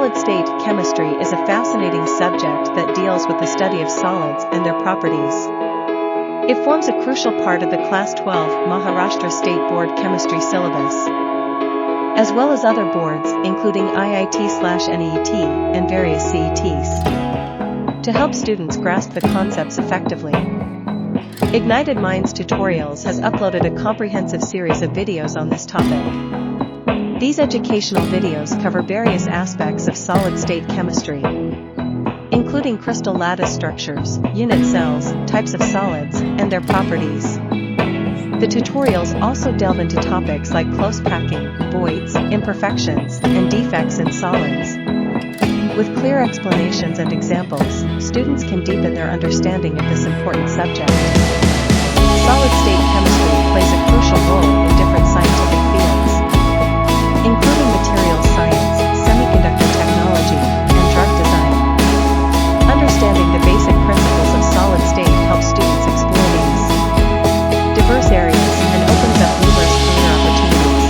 Solid-state chemistry is a fascinating subject that deals with the study of solids and their properties. It forms a crucial part of the Class 12 Maharashtra State Board Chemistry syllabus, as well as other boards, including IIT/NEET and various CETs, to help students grasp the concepts effectively. Ignited Minds Tutorials has uploaded a comprehensive series of videos on this topic. These educational videos cover various aspects of solid-state chemistry, including crystal lattice structures, unit cells, types of solids, and their properties. The tutorials also delve into topics like close packing, voids, imperfections, and defects in solids. With clear explanations and examples, students can deepen their understanding of this important subject. Solid-state chemistry plays a crucial role in different scientific fields, including materials science, semiconductor technology, and drug design. Understanding the basic principles of solid state helps students explore these diverse areas and opens up numerous career opportunities.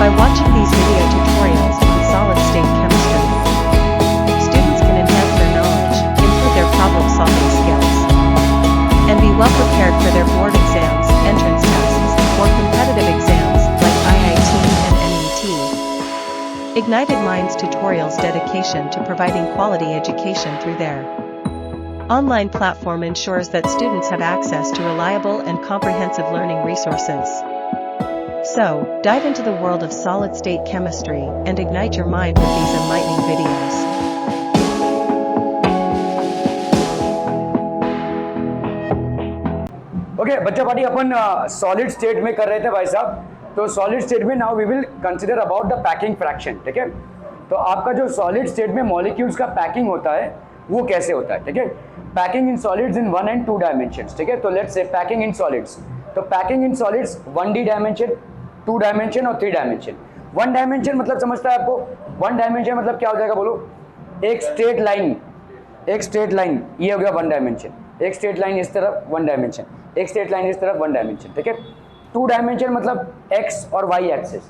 By watching these video tutorials on solid state chemistry, students can enhance their knowledge, improve their problem-solving skills, and be well prepared for their board exams, entrance tests, or competitive exams like IIT and NET. Ignited Minds Tutorials' dedication to providing quality education through their online platform ensures that students have access to reliable and comprehensive learning resources. So, dive into the world of solid-state chemistry and ignite your mind with these enlightening videos. Okay बच्चा party अपन solid state में कर रहे थे भाई साहब. तो solid state में now we will consider about the packing fraction. ठीक है, तो आपका जो सॉलिड स्टेट में मॉलिक्यूल्स का पैकिंग होता है वो कैसे होता है. ठीक है, packing in solids in 1 and 2 dimensions. ठीक है, तो let's say packing in solids. तो packing in solids 1D dimension, 2 dimension और 3 डायमेंशन. 1 डायमेंशन मतलब समझता है आपको? 1 डायमेंशन मतलब क्या हो जाएगा बोलो? एक स्ट्रेट लाइन, एक स्ट्रेट लाइन, ये हो गया 1 डायमेंशन. एक स्ट्रेट लाइन इस तरफ 1 डायमेंशन, एक स्ट्रेट लाइन इस तरफ 1 डायमेंशन. ठीक है, 2 डायमेंशन मतलब एक्स और वाई एक्सिस,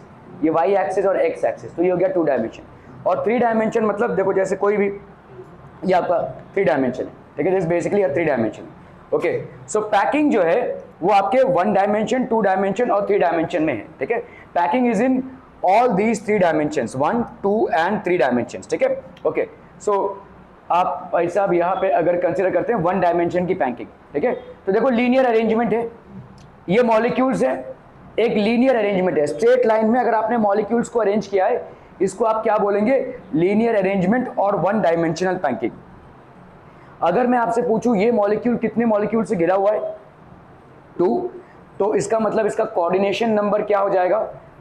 ये वाई एक्सिस और एक्स एक्सिस, तो ये हो गया 2 डायमेंशन. और 3 डायमेंशन मतलब देखो जैसे कोई भी, ये आपका 3 डायमेंशन है. ठीक है, this basically 3 dimension. Okay, so packing जो है वो आपके 1 डायमेंशन, 2 डायमेंशन और 3 डायमेंशन में है. ठीक है, packing is in all these 3 dimensions, 1, 2 and 3 dimensions. ठीक है, ओके, सो आप भाई साहब यहाँ पे अगर कंसिडर करते हैं 1 डायमेंशन की पैकिंग. ठीक है, तो देखो लीनियर अरेंजमेंट है, ये मॉलिक्यूल्स है, एक लीनियर अरेंजमेंट है. स्ट्रेट लाइन में अगर आपने मॉलिक्यूल्स को अरेंज किया है, इसको आप क्या बोलेंगे? लीनियर अरेंजमेंट और 1 डायमेंशनल पैकिंग. अगर मैं आपसे पूछूं ये मॉलिक्यूल कितने मॉलिक्यूल से घिरा हुआ है? 2, तो इसका मतलब इसका कोऑर्डिनेशन नंबर क्या हो जाएगा?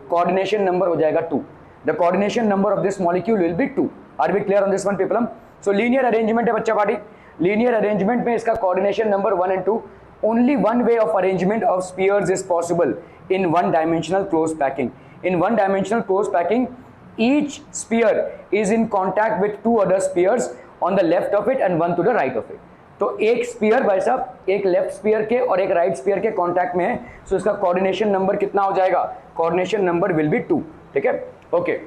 कोऑर्डिनेशन नंबर हो जाएगा 2. The coordination number of this molecule will be 2. Are we clear on this one people? So linear arrangement है बच्चा पार्टी. लीनियर अरेंजमेंट में इसका coordination number 1 and 2. Only one way of arrangement of spheres is possible in 1-dimensional closed packing. In 1-dimensional closed packing, each sphere is in contact with 2 other spheres on the left of it and 1 to the right of it. तो एक spear भाई साहब एक left spear के और एक right spear के contact में है, सो इसका कोऑर्डिनेशन नंबर कितना हो जाएगा? Coordination number will be 2. ठीक है, okay.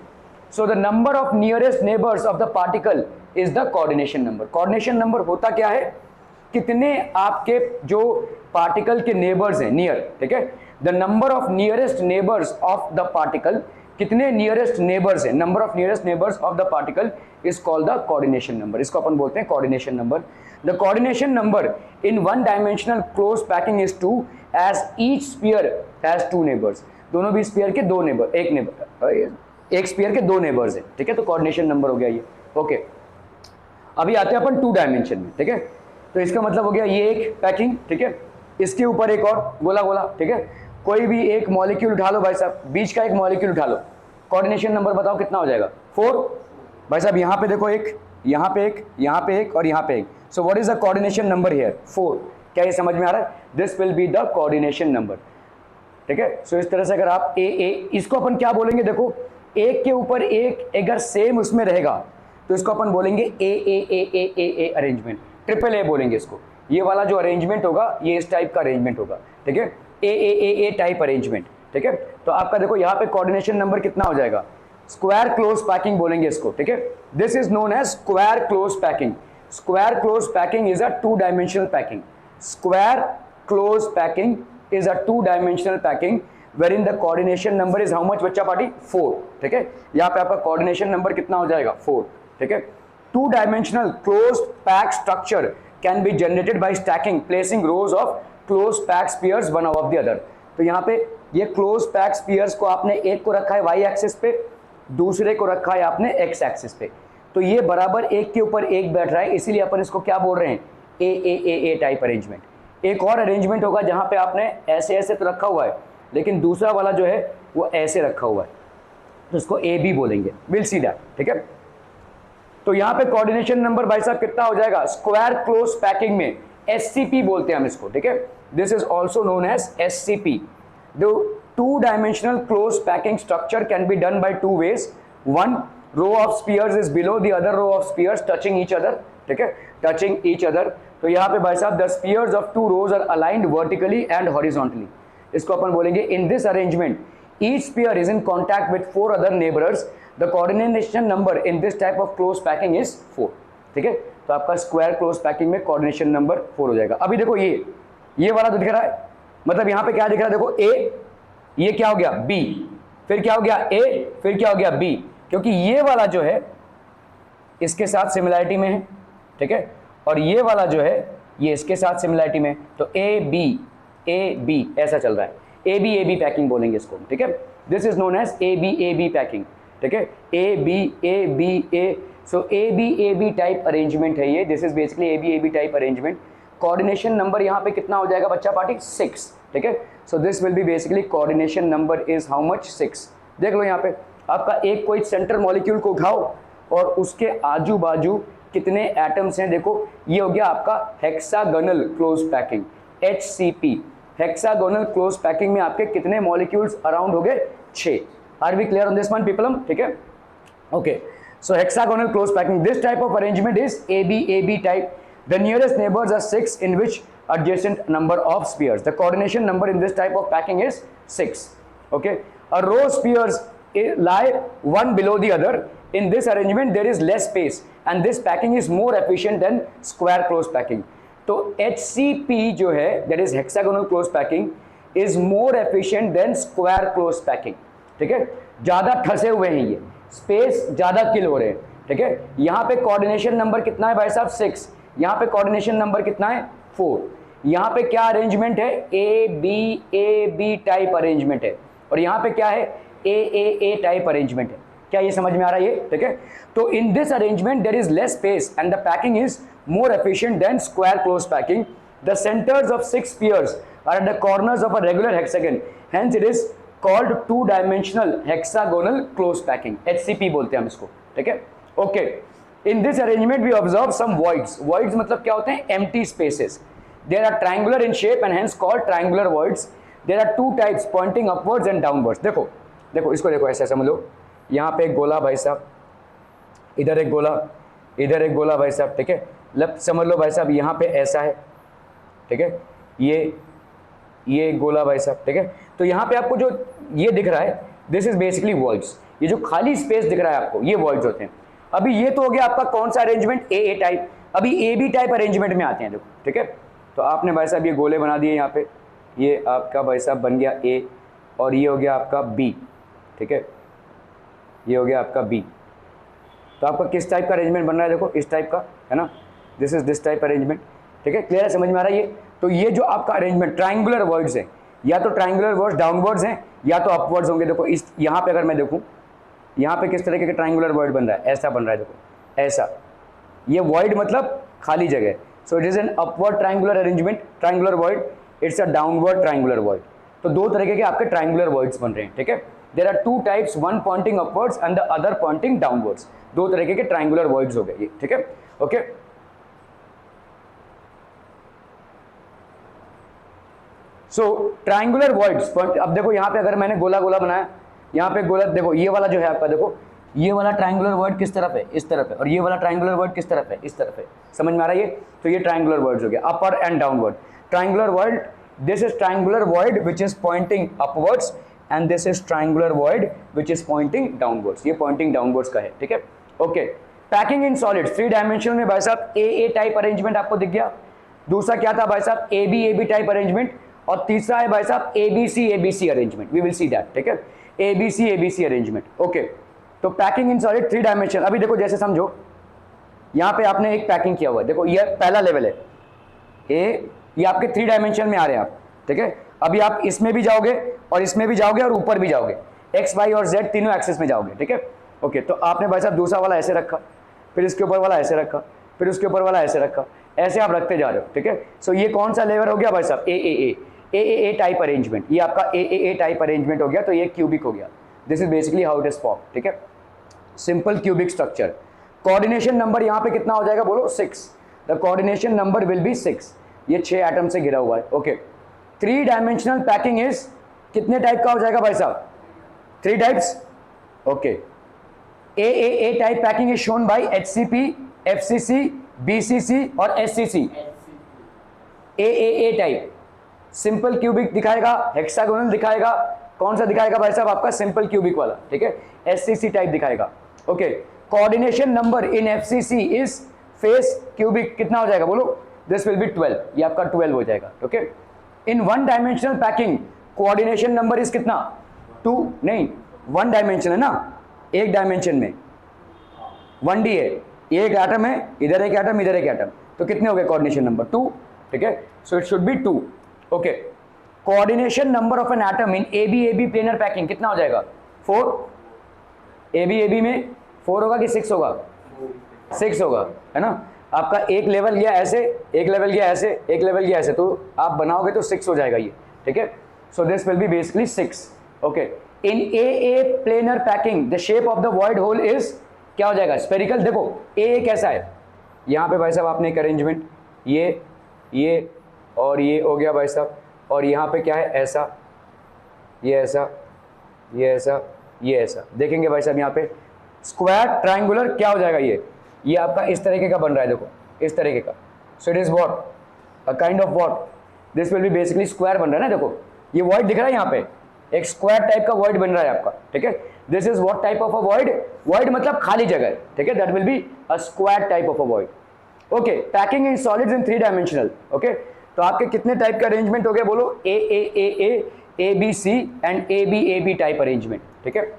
So the number of nearest neighbours of the particle is the coordination number. Coordination number होता क्या है? कितने आपके जो पार्टिकल के नेबर्स हैं, नियर. ठीक है, the number of nearest neighbours of the particle, कितने नियरेस्ट नेबर्स हैं, number of nearest neighbours of the particle is called the coordination number. इसको अपन बोलते हैं coordination number. The coordination number in 1 dimensional close packing is 2 as each sphere has 2 neighbours. दोनों भी sphere के 2 neighbour, एक sphere के 2 नेबर्स हैं. ठीक है, तो कोऑर्डिनेशन नंबर हो गया ये. ओके, अभी आते हैं अपन 2 डायमेंशन में. ठीक है, तो इसका मतलब हो गया ये एक पैकिंग. ठीक है, इसके ऊपर एक और गोला गोला. ठीक है, कोई भी एक मॉलिक्यूल उठा लो भाई साहब, बीच का एक मॉलिक्यूल उठा लो, कोऑर्डिनेशन नंबर बताओ कितना हो जाएगा? 4. भाई साहब यहाँ पे देखो एक, यहाँ पे एक, यहाँ पे एक और यहाँ पे एक. So what is the coordination number here? 4. क्या ये समझ में आ रहा है? This will be the coordination number. ठीक है, सो इस तरह से अगर आप ए, इसको अपन क्या बोलेंगे? देखो एक के ऊपर एक अगर सेम उसमें रहेगा तो इसको अपन बोलेंगे ए अरेंजमेंट. ट्रिपल ए बोलेंगे इसको. ये वाला जो अरेंजमेंट होगा ये इस टाइप का अरेंजमेंट होगा. ठीक है, ए टाइप अरेंजमेंट. ठीक है, तो आपका देखो यहाँ पे कोऑर्डिनेशन नंबर कितना हो जाएगा? स्क्वायर क्लोज पैकिंग बोलेंगे इसको, ठीक है। This is known as square close packing. Square close packing is a 2 dimensional packing. Square close packing is a 2 dimensional packing wherein the coordination number is how much बच्चा party 4, ठीक है। यहाँ पे आपका कोऑर्डिनेशन नंबर कितना हो जाएगा 4, ठीक है। 2 dimensional closed pack structure can be generated by stacking placing rows of close pack spheres one above the other. तो यहाँ पे ये क्लोज पैक स्पीयर्स को आपने एक को रखा है वाई एक्सिस पे, दूसरे को रखा है आपने एक्स एक्सिस पे, तो ये बराबर एक के ऊपर एक बैठ रहा है, इसीलिए अपन इसको क्या बोल रहे हैं ए टाइप अरेंजमेंट। एक और अरेंजमेंट होगा जहाँ पे आपने ऐसे ऐसे तो रखा हुआ है, लेकिन दूसरा वाला जो है वो ऐसे रखा हुआ है, तो इसको ए बी बोलेंगे। विल सी दैट, ठीक है। तो यहाँ पे कोऑर्डिनेशन नंबर भाई साहब कितना हो जाएगा, स्क्वायर क्लोज पैकिंग में एससीपी बोलते हैं हम इसको, ठीक है। This is also known as SCP. The 2 dimensional close packing structure can be done by 2 ways। One row of spheres is below the other row of spheres touching each other, ठीक है, touching each other. तो यहाँ पे भाई साहब the spheres of 2 rows are aligned vertically and horizontally, इसको अपन बोलेंगे in this arrangement each sphere is in contact with 4 other neighbours, the coordination number in this type of close packing is 4, ठीक है। तो आपका स्क्वायर क्लोज पैकिंग में coordination number 4 हो जाएगा। अभी देखो ये वाला तो दिख रहा है, मतलब यहाँ पे क्या दिख रहा है, देखो ए, ये क्या हो गया बी, फिर क्या हो गया ए, फिर क्या हो गया बी, क्योंकि ये वाला जो है इसके साथ सिमिलैरिटी में है, ठीक है, और ये वाला जो है ये इसके साथ सिमिलैरिटी में, तो ए बी ऐसा चल रहा है। ए बी पैकिंग बोलेंगे इसको, ठीक है। This is known as A B packing, ठीक है। A B A, so A B type arrangement है ये। This is basically A B type arrangement. Coordination number यहाँ पे कितना हो जाएगा बच्चा पार्टी 6, ठीक है। So this will be basically coordination number is how much 6। देख लो यहाँ पे आपका एक कोई सेंटर मॉलिक्यूल को उठाओ और उसके आजू बाजू कितने एटम्स हैं, देखो ये हो गया आपका hexagonal close packing HCP। Hexagonal close packing में आपके कितने मॉलिक्यूल्स अराउंड हो गए 6। Are we clear on this one people, ठीक है। Okay, so hexagonal close packing, this type of arrangement is A B type. The nearest neighbours are 6 in which adjacent number of spheres. The coordination number in this type of packing is 6. Okay, a row of spheres lie one below the other. In this arrangement there is less space and this packing is more efficient than square close packing. तो HCP जो है that is hexagonal close packing is more efficient than square close packing, ठीक है। ज़्यादा ठसे हुए हैं ये, स्पेस ज़्यादा किल हो रहे हैं, ठीक है। यहाँ पे कोऑर्डिनेशन नंबर कितना है भाई साहब 6, यहाँ पे कोऑर्डिनेशन नंबर कितना है 4। यहाँ पे क्या अरेंजमेंट है ए बी टाइप अरेंजमेंट है, और यहाँ पे क्या है ए टाइप अरेंजमेंट है। क्या ये समझ में आ रहा है ये, ठीक है। तो in this arrangement there is less space and the packing is more efficient than square close packing. The centers of 6 spheres are at the corners of a regular hexagon. Hence it is called 2-dimensional hexagonal close packing. HCP बोलते हैं हम इसको, ठीक है। Okay. In this arrangement we observe some voids. Voids मतलब क्या होते हैं, empty spaces. They are triangular in shape and hence called triangular voids. There are 2 types pointing upwards and downwards. देखो इसको देखो, ऐसे समझ लो। यहाँ पे एक गोला भाई साहब, इधर एक गोला, इधर एक गोला भाई साहब, ठीक है। समझ लो भाई साहब यहाँ पे ऐसा है, ठीक है, ये गोला भाई साहब, ठीक है। तो यहाँ पे आपको जो ये दिख रहा है दिस इज बेसिकली वॉइड्स। ये जो खाली स्पेस दिख रहा है आपको ये वॉइड्स होते हैं। अभी ये तो हो गया आपका कौन सा अरेंजमेंट ए टाइप। अभी ए बी टाइप अरेंजमेंट में आते हैं देखो, ठीक है। तो आपने भाई साहब ये गोले बना दिए, यहाँ पे ये आपका भाई साहब बन गया ए और ये हो गया आपका बी, ठीक है, ये हो गया आपका बी। तो आपका किस टाइप का अरेंजमेंट बन रहा है, देखो इस टाइप का है ना, this is this type arrangement, ठीक है। क्लियर है, समझ में आ रहा है ये। तो ये जो आपका अरेंजमेंट ट्राइंगुलर वर्ड्स है, या तो ट्राइंगुलर वर्ड्स डाउनवर्ड्स हैं या तो अपवर्ड्स होंगे। देखो इस यहाँ पे अगर मैं देखूँ, यहाँ पे किस तरीके का ट्राइंगुलर वर्ड बन रहा है, ऐसा बन रहा है, देखो ऐसा। ये वॉइड मतलब खाली जगह, सो it is an upward triangular arrangement, triangular void, it's a downward triangular void. तो 2 तरीके के आपके ट्राइंगुलर वर्ड्स बन रहे हैं, ठीक है। There are 2 types, one pointing upwards and the other pointing downwards. 2 तरीके के ट्राइंगुलर वर्ड्स हो गए ये, ठीक है। ओके, सो ट्राइंगुलर वर्ड्स। अब देखो यहाँ पे अगर मैंने गोला गोला बनाया, यहाँ पे गोला, देखो ये वाला जो है आपका, देखो ये वाला ट्राइंगुलर वर्ड किस तरफ है, इस तरफ है, और ये वाला ट्राइंगुलर वर्ड किस तरफ है, इस तरफ है। समझ में आ रहा है ये। तो ये ट्राइंगुलर वर्ड्स हो गया, upper and downward. Triangular void, this is triangular void which is pointing upwards, and this is triangular void which is pointing downwards, ये पॉइंटिंग डाउनवर्ड्स का है, ठीक है। Okay, packing in solids 3 dimensional में भाई साहब ए टाइप अरेंजमेंट आपको दिख गया, दूसरा क्या था भाई साहब ए बी टाइप अरेंजमेंट, और तीसरा है भाई साहब A B C arrangement, we will see that, ठीक है, A B C arrangement. Okay, तो पैकिंग इन सॉलिड 3 डायमेंशन, अभी देखो जैसे समझो यहाँ पे आपने एक पैकिंग किया हुआ है, देखो ये पहला लेवल है ए, ये आपके 3 डायमेंशन में आ रहे हैं आप, ठीक है। अभी आप इसमें भी जाओगे और इसमें भी जाओगे और ऊपर भी जाओगे, एक्स वाई और जेड तीनों एक्सेस में जाओगे, ठीक है। ओके, तो आपने भाई साहब दूसरा वाला ऐसे रखा, फिर इसके ऊपर वाला ऐसे रखा, फिर उसके ऊपर वाला ऐसे रखा, ऐसे आप रखते जा रहे हो, ठीक है। सो ये कौन सा लेवल हो गया भाई साहब ए टाइप अरेंजमेंट, ये आपका ए टाइप अरेंजमेंट हो गया, तो ये क्यूबिक हो गया। This is basically how it is form, ठीक है, simple cubic structure. Coordination number यहाँ पे कितना हो जाएगा बोलो 6, the coordination number will be 6, ये 6 एटम से घिरा हुआ है। ओके, 3 डायमेंशनल पैकिंग इज कितने टाइप का हो जाएगा भाई साहब 3 types. Okay, A type packing is shown by HCP, FCC, BCC और SCC। ए टाइप सिंपल क्यूबिक दिखाएगा, हेक्सागोनल दिखाएगा, कौन सा दिखाएगा भाई साहब आपका सिंपल क्यूबिक वाला, ठीक है, SCC टाइप दिखाएगा। Okay, coordination number in FCC is face cubic कितना हो जाएगा बोलो, दिस विल बी 12, ये आपका 12 हो जाएगा। Okay, in 1 dimensional packing coordination number is कितना 2, नहीं 1 डायमेंशन है ना, एक डायमेंशन में 1D है, एक एटम है, इधर एक एटम, इधर एक एटम, तो कितने हो गए कोऑर्डिनेशन नंबर 2, ठीक है, so it should be 2। Okay, coordination number of an atom in AB planar packing कितना हो जाएगा 4, AB में 4 होगा कि 6 होगा, 6 होगा, है ना। आपका एक लेवल गया ऐसे, एक लेवल गया ऐसे, एक लेवल गया ऐसे, तो आप बनाओगे तो 6 हो जाएगा ये, ठीक है। So this will be basically 6। Okay, in a planar packing the shape of the void hole is क्या हो जाएगा स्फेरिकल। देखो ए कैसा है, यहाँ पे भाई साहब आपने एक अरेंजमेंट, ये और ये हो गया भाई साहब, और यहाँ पे क्या है ऐसा, ये ऐसा, ये ऐसा, ये ऐसा, देखेंगे भाई साहब यहाँ पे स्क्वायर ट्रायंगुलर क्या हो जाएगा, ये आपका इस तरीके का बन रहा है, देखो इस तरीके का। सो it is what a kind of what, this will be basically square बन रहा है ना, देखो ये वॉइड दिख रहा है यहाँ पे, एक स्क्वायर टाइप का वॉइड बन रहा है आपका, ठीक है। This is what type of a void, void मतलब खाली जगह, ठीक है, that will be a square type of a void. Okay, packing in solids in 3 dimensional. Okay, तो आपके कितने टाइप का अरेंजमेंट हो गया बोलो A B C and A B type arrangement, ठीक है।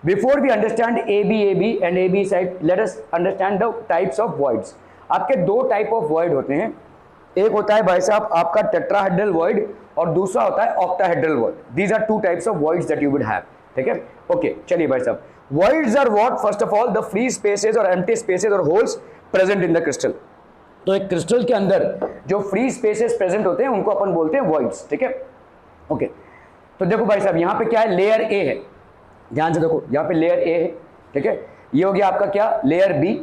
Before we understand AB and AB side, let us understand the types of voids. आपके 2 टाइप ऑफ void होते हैं, एक होता है भाई साहब आपका टेट्राहेड्रल void और दूसरा होता है octahedral void. These are 2 types of voids that you would have. ठीक है, ओके, चलिए भाई साहब, voids are what? First of all, the free spaces or empty spaces or holes present in the crystal. तो एक क्रिस्टल के अंदर जो फ्री स्पेसेस प्रेजेंट होते हैं उनको अपन बोलते हैं voids, ठीक है। ओके, तो देखो भाई साहब यहाँ पे क्या है, लेयर ए है, ध्यान से देखो यहाँ पे लेयर ए है, ठीक है, ये हो गया आपका क्या लेयर बी,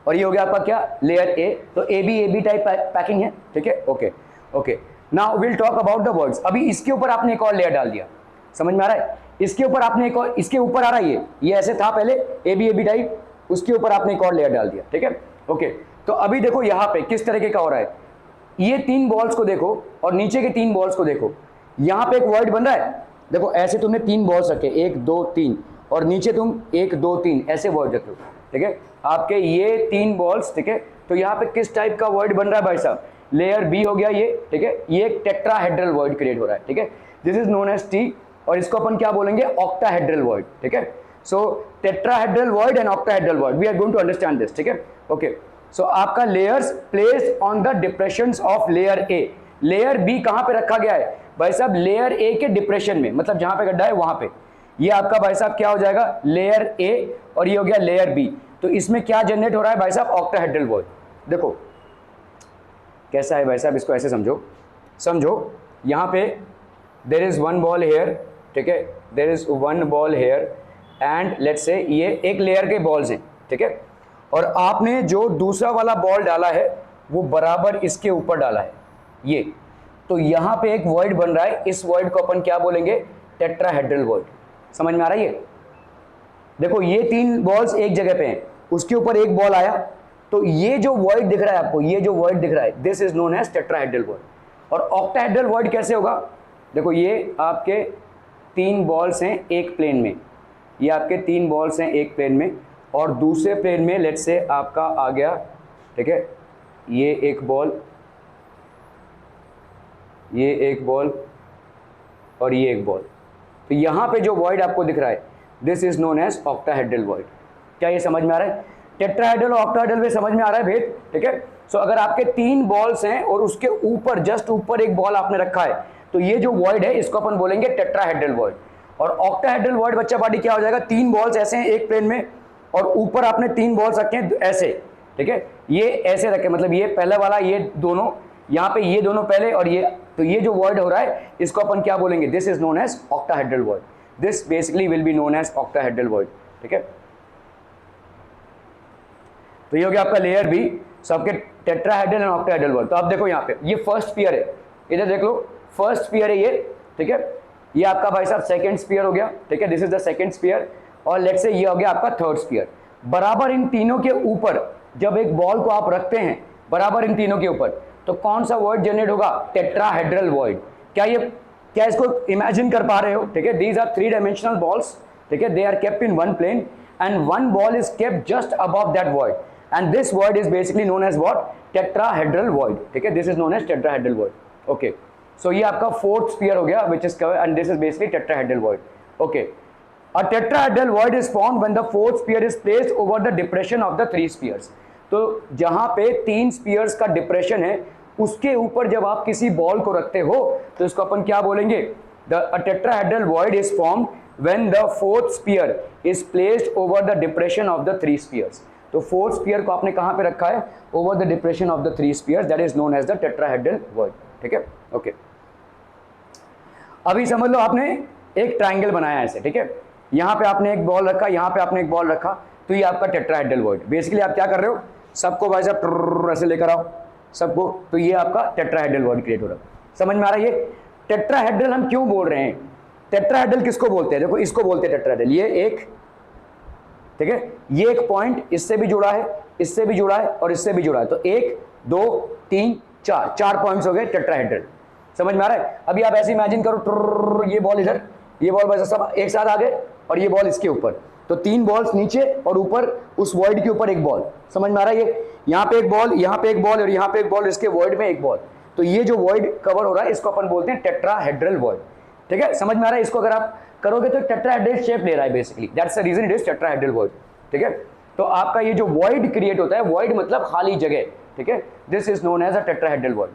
और ये हो गया आपका क्या लेयर ए, तो ए बी टाइप पैकिंग है, ठीक है। Okay okay, now will talk about the words. अभी इसके ऊपर आपने एक और लेयर डाल दिया, समझ में आ रहा है, इसके ऊपर आपने एक और, इसके ऊपर आ रहा है ये ऐसे था पहले ए बी टाइप, उसके ऊपर आपने एक और लेयर डाल दिया, ठीक है। ओके, तो अभी देखो यहाँ पे किस तरीके का हो रहा है, ये 3 बॉल्स को देखो और नीचे के 3 बॉल्स को देखो, यहाँ पे एक वॉइड बन रहा है, देखो ऐसे तुमने 3 बॉल्स रखे 1 2 3 और नीचे तुम 1 2 3 ऐसे वॉइड रखे हो, ठीक है, आपके ये 3 बॉल्स, ठीक है। तो यहाँ पे किस टाइप का वॉइड बन रहा है भाई साहब, लेयर बी हो गया ये, ठीक है, ये एक टेट्राहेड्रल वॉइड क्रिएट हो रहा है, ठीक है, this is known as T, और इसको अपन क्या बोलेंगे ऑक्टाहेड्रल वॉइड, ठीक है। So tetrahedral void and octahedral void, we are going to understand this, ठीक है। ओके, सो आपका layers placed on the depressions of layer A, layer B कहां पे रखा गया है भाई साहब, लेयर ए के डिप्रेशन में, मतलब जहां पे गड्ढा है वहां पे, ये आपका भाई साहब क्या हो जाएगा लेयर ए, और ये हो गया लेयर बी। तो इसमें क्या जनरेट हो रहा है भाई साहब ऑक्टाहेड्रल वॉइड। देखो कैसा है भाई साहब, इसको ऐसे समझो यहां पे देयर इज 1 बॉल हेयर, ठीक है, there is 1 ball here and let's say ये एक लेयर के बॉल्स हैं, ठीक है, और आपने जो दूसरा वाला बॉल डाला है वो बराबर इसके ऊपर डाला है ये, तो यहां पे एक वॉइड बन रहा है, इस वॉइड को अपन क्या बोलेंगे टेट्राहेड्रल वॉइड। समझ में आ रहा है ये, देखो ये 3 बॉल्स एक जगह पे हैं, उसके ऊपर एक बॉल आया, तो ये जो वॉइड दिख रहा है आपको, ये जो वॉइड दिख रहा है, this is known as tetrahedral void. और ऑक्टाहेड्रल वॉइड कैसे होगा, देखो ये आपके 3 बॉल्स हैं एक प्लेन में, ये आपके 3 बॉल्स हैं एक प्लेन में, और दूसरे प्लेन में लेट्स से आपका आ गया, ठीक है, ये एक बॉल, ये एक बॉल और ये एक बॉल। तो यहाँ पे जो वॉइड आपको दिख रहा है this is known as octahedral void. क्या ये समझ में आ रहा है? टेट्राहेड्रल और ऑक्टाहेड्रल में समझ में आ रहा है भेद, ठीक है। सो अगर आपके 3 बॉल्स हैं और उसके ऊपर जस्ट ऊपर एक बॉल आपने रखा है तो ये जो वॉइड है इसको अपन बोलेंगे टेट्राहेड्रल वॉइड। और ऑक्टाहेड्रल वॉइड बच्चा पार्टी क्या हो जाएगा? 3 बॉल्स ऐसे हैं एक प्लेन में और ऊपर आपने 3 बॉल्स रखे हैं ऐसे, ठीक है, ये ऐसे रखे, मतलब ये पहला वाला, ये दोनों यहाँ पे, ये दोनों पहले और ये, तो ये जो वॉइड हो रहा है इसको अपन क्या बोलेंगे? This is known as octahedral void. This basically will be known as octahedral void, ठीक है। तो ये हो गया आपका लेयर बी, सबके टेट्राहेड्रल एंड ऑक्टाहेड्रल वॉइड। तो आप देखो यहाँ पे ये फर्स्ट स्फीयर है, इधर देख लो, फर्स्ट स्फीयर है ये, ठीक है। ये आपका भाई साहब सेकंड स्फीयर हो गया, ठीक है, this is the second sphere. और लेट्स से ये हो गया आपका थर्ड स्फीयर। बराबर इन तीनों के ऊपर जब एक बॉल को आप रखते हैं बराबर इन तीनों के ऊपर, तो कौन सा वॉइड जनरेट होगा? Tetrahedral void. क्या इसको इमेजिन कर पा रहे हो? ठीक है, दीज आर 3 डायमेंशनल बॉल्स, ठीक है, they are kept in one plane and one ball is kept just above that void, and this void is basically known as what? Tetrahedral void, ठीक है, this is known as tetrahedral void. Okay, so ये आपका fourth sphere हो गया which is cover, and this is basically tetrahedral void. Okay, a tetrahedral void is formed when the fourth sphere is placed over the depression of the 3 spheres। तो जहां पे 3 spheres का depression है उसके ऊपर जब आप किसी बॉल को रखते हो तो इसको अपन क्या बोलेंगे? a tetrahedral void is formed when the fourth sphere is placed over the depression of the 3 spheres। तो फोर्थ स्पीयर को आपने कहां पे रखा है? over the depression of the 3 spheres, that is known as the tetrahedral void, ठीक है। Okay, अभी समझ लो आपने एक ट्राइंगल बनाया ऐसे, ठीक है, यहाँ पे आपने एक बॉल रखा, यहाँ पे आपने एक बॉल रखा, तो ये आपका टेट्राहेड्रल वॉइड। बेसिकली आप क्या कर रहे हो? सबको भाई साहब ऐसे लेकर आओ सबको, तो ये आपका टेट्राहेड्रल वॉइड क्रिएट हो रहा है। समझ में आ रहा है? ये टेट्राहेड्रल हम क्यों बोल रहे हैं? टेट्राहेड्रल किसको बोलते हैं? देखो इसको बोलते हैं टेट्राहेड्रल। ये एक, ठीक है, ये एक पॉइंट इससे भी जुड़ा है, इससे भी जुड़ा है और इससे भी जुड़ा है, तो 1 2 3 4 पॉइंट्स हो गए टेट्राहेड्रल। समझ में आ रहा है? अभी आप ऐसे इमेजिन करो, ये बॉल इधर, ये बॉल वैसे सब एक साथ आ गए और ये बॉल इसके ऊपर, तो 3 बॉल्स नीचे और ऊपर उस वॉइड के ऊपर एक बॉल। समझ में आ रहा है? ये यहाँ पे एक बॉल, यहाँ पे एक बॉल और यहाँ पे एक बॉल, इसके वॉइड में एक बॉल, तो ये जो वॉइड कवर हो रहा है इसको अपन बोलते हैं टेट्राहेड्रल वॉइड, ठीक है। समझ में आ रहा है? इसको अगर आप करोगे तो टेट्राहेड्रल शेप ले रहा है basically, that's the reason it is tetrahedral void, ठीक है। तो आपका ये जो वॉइड क्रिएट होता है, वॉइड मतलब खाली जगह, ठीक है, this is known as a tetrahedral void.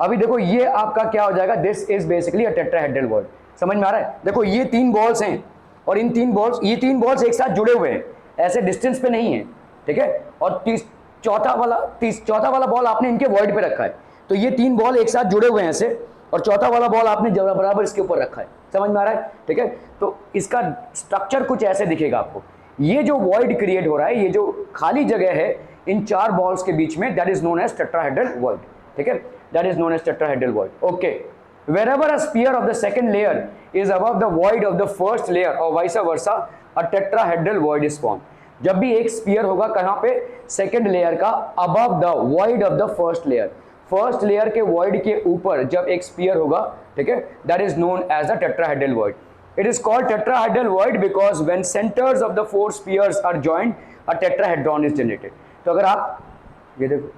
अभी देखो ये आपका क्या हो जाएगा? This is basically a tetrahedral void. समझ में आ रहा है? देखो ये 3 बॉल्स हैं और इन 3 बॉल्स, ये 3 बॉल्स एक साथ जुड़े हुए हैं, ऐसे डिस्टेंस पे नहीं है, ठीक है, और चौथा वाला बॉल आपने इनके वॉइड पे रखा है, तो ये 3 बॉल एक साथ जुड़े हुए हैं ऐसे, और चौथा वाला बॉल आपने बराबर इसके ऊपर रखा है। समझ में आ रहा है? ठीक है, तो इसका स्ट्रक्चर कुछ ऐसे दिखेगा आपको। ये जो वॉइड क्रिएट हो रहा है, ये जो खाली जगह है इन 4 बॉल्स के बीच में, that is known as tetrahedral void, ठीक है, that is known as tetrahedral void. Okay, wherever a sphere of the second layer is above the void of the first layer or vice versa, a tetrahedral void is formed। जब भी एक spear होगा कहाँ पे? Second layer का above the void of the first layer, first layer के void के ऊपर जब एक स्पीयर होगा, ठीक है, that is known as the tetrahedral void। It is called tetrahedral void because when centers of the 4 spheres are joined, a tetrahedron is generated। तो अगर आप ये देखो,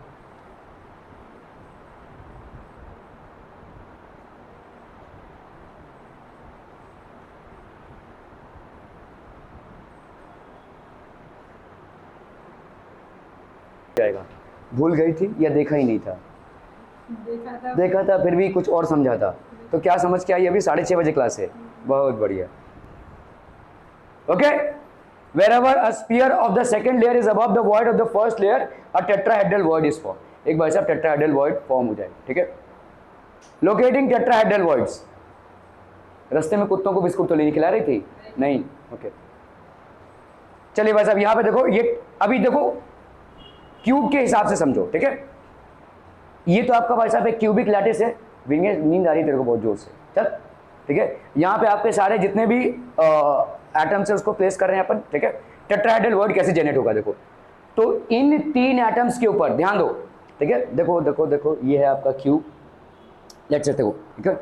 जाएगा, भूल गई थी या देखा ही नहीं था? देखा था फिर भी कुछ और समझा था, तो क्या समझ के आई? अभी 6:30 बजे क्लास है, बहुत बढ़िया। Okay, wherever a sphere of the second layer is above the void of the first layer, a tetrahedral void is formed। एक बार साहब टेट्राहेड्रल वॉइड फॉर्म हो जाए, ठीक है। Locating tetrahedral voids. रास्ते में कुत्तों को बिस्कुट तो नहीं खिला रही थी? नहीं, ओके, चलिए भाई साहब यहाँ पे देखो, ये अभी देखो क्यूब के हिसाब से समझो, ठीक है। ये तो आपका भाई साहब एक क्यूबिक लैटिस है, नींद आ रही है तेरे को बहुत जोर से, चल, ठीक है। यहाँ पे आपके सारे जितने भी एटम्स है उसको प्लेस कर रहे हैं अपन, ठीक है। टेट्राहेड्रल वॉइड कैसे जनरेट होगा देखो, तो इन 3 एटम्स के ऊपर ध्यान दो, ठीक है। देखो देखो देखो, ये है आपका क्यूब, लेट्स से देखो, ठीक है।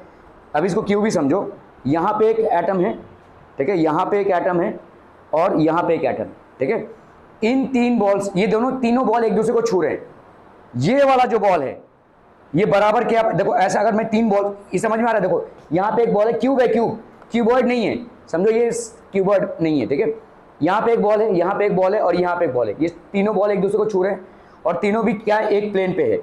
अब इसको क्यों भी समझो, यहाँ पे एक एटम है, ठीक है, यहाँ पे एक एटम है और यहाँ पे एक एटम, ठीक है। इन तीन बॉल्स, ये तीनों बॉल एक दूसरे को छू रहे हैं। ये वाला जो बॉल है ये बराबर क्या, देखो ऐसा अगर मैं तीन बॉल, ये समझ में आ रहा है, देखो यहाँ पे एक बॉल है, क्यूब है, क्यूबॉइड नहीं है, समझो ये क्यूबॉइड नहीं है, ठीक है। यहाँ पे एक बॉल है, यहाँ पे एक बॉल है और यहाँ पे एक बॉल है, ये तीनों बॉल एक दूसरे को छू रहे हैं और तीनों भी क्या है, एक प्लेन पे है।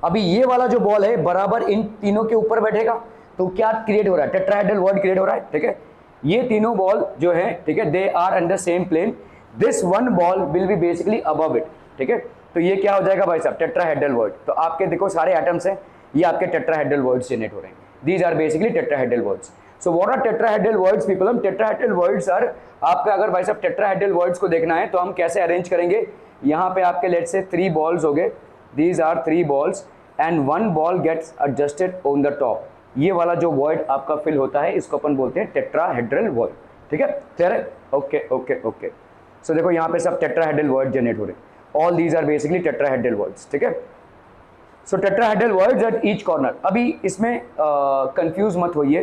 अभी ये वाला जो बॉल है बराबर इन तीनों के ऊपर बैठेगा, तो क्या क्रिएट हो रहा है, टेट्राहेड्रल वर्ड क्रिएट हो रहा है, ठीक है। ये तीनों बॉल जो है, ठीक है, they are in the same plane, this one ball will be basically above it, ठीक है। तो ये क्या हो जाएगा भाई साहब, टेट्राहेड्रल वर्ड। तो आपके देखो सारे एटम्स हैं, ये आपके टेट्राहेड्रल वर्ड्स जनरेट हो रहे हैं, these are basically tetrahedral voids. So what are tetrahedral voids people, हम टेट्राहेड्रल वर्ड्स आर, आपका अगर भाई साहब टेट्राहेड्रल वर्ड्स को देखना है तो हम कैसे अरेंज करेंगे, यहाँ पे आपके लेट्स से 3 बॉल्स हो गए, these are 3 balls and 1 ball gets adjusted on the top. ये वाला जो वर्ड आपका फिल होता है इसको अपन बोलते हैं टेट्राहेड्रल वर्ड, ठीक है, क्लियर है, ओके ओके ओके। सो देखो यहाँ पे सब टेट्राहेड्रल वर्ड जनरेट हो रहे हैं, all these are basically tetrahedral voids, ठीक है। So tetrahedral voids at each corner. अभी इसमें कंफ्यूज मत होइए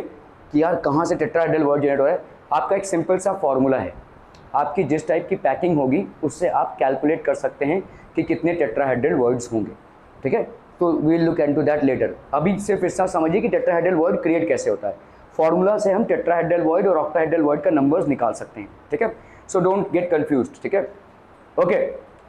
कि यार कहाँ से टेट्राहेड्रल वर्ड जनरेट हो रहा है। आपका एक सिंपल सा फॉर्मूला है, आपकी जिस टाइप की पैकिंग होगी उससे आप कैलकुलेट कर सकते हैं कि कितने टेट्राहेड्रल वर्ड्स होंगे, ठीक है। तो we will look into that later. अभी सिर्फ इतना समझिए कि टेट्राहेड्रल वर्ड क्रिएट कैसे होता है। फॉर्मूला से हम टेट्राहेड्रल वर्ड और ऑक्टाहेड्रल वर्ड का नंबर्स निकाल सकते हैं, ठीक है। सो डोंट गेट कंफ्यूज्ड, ठीक है, ओके।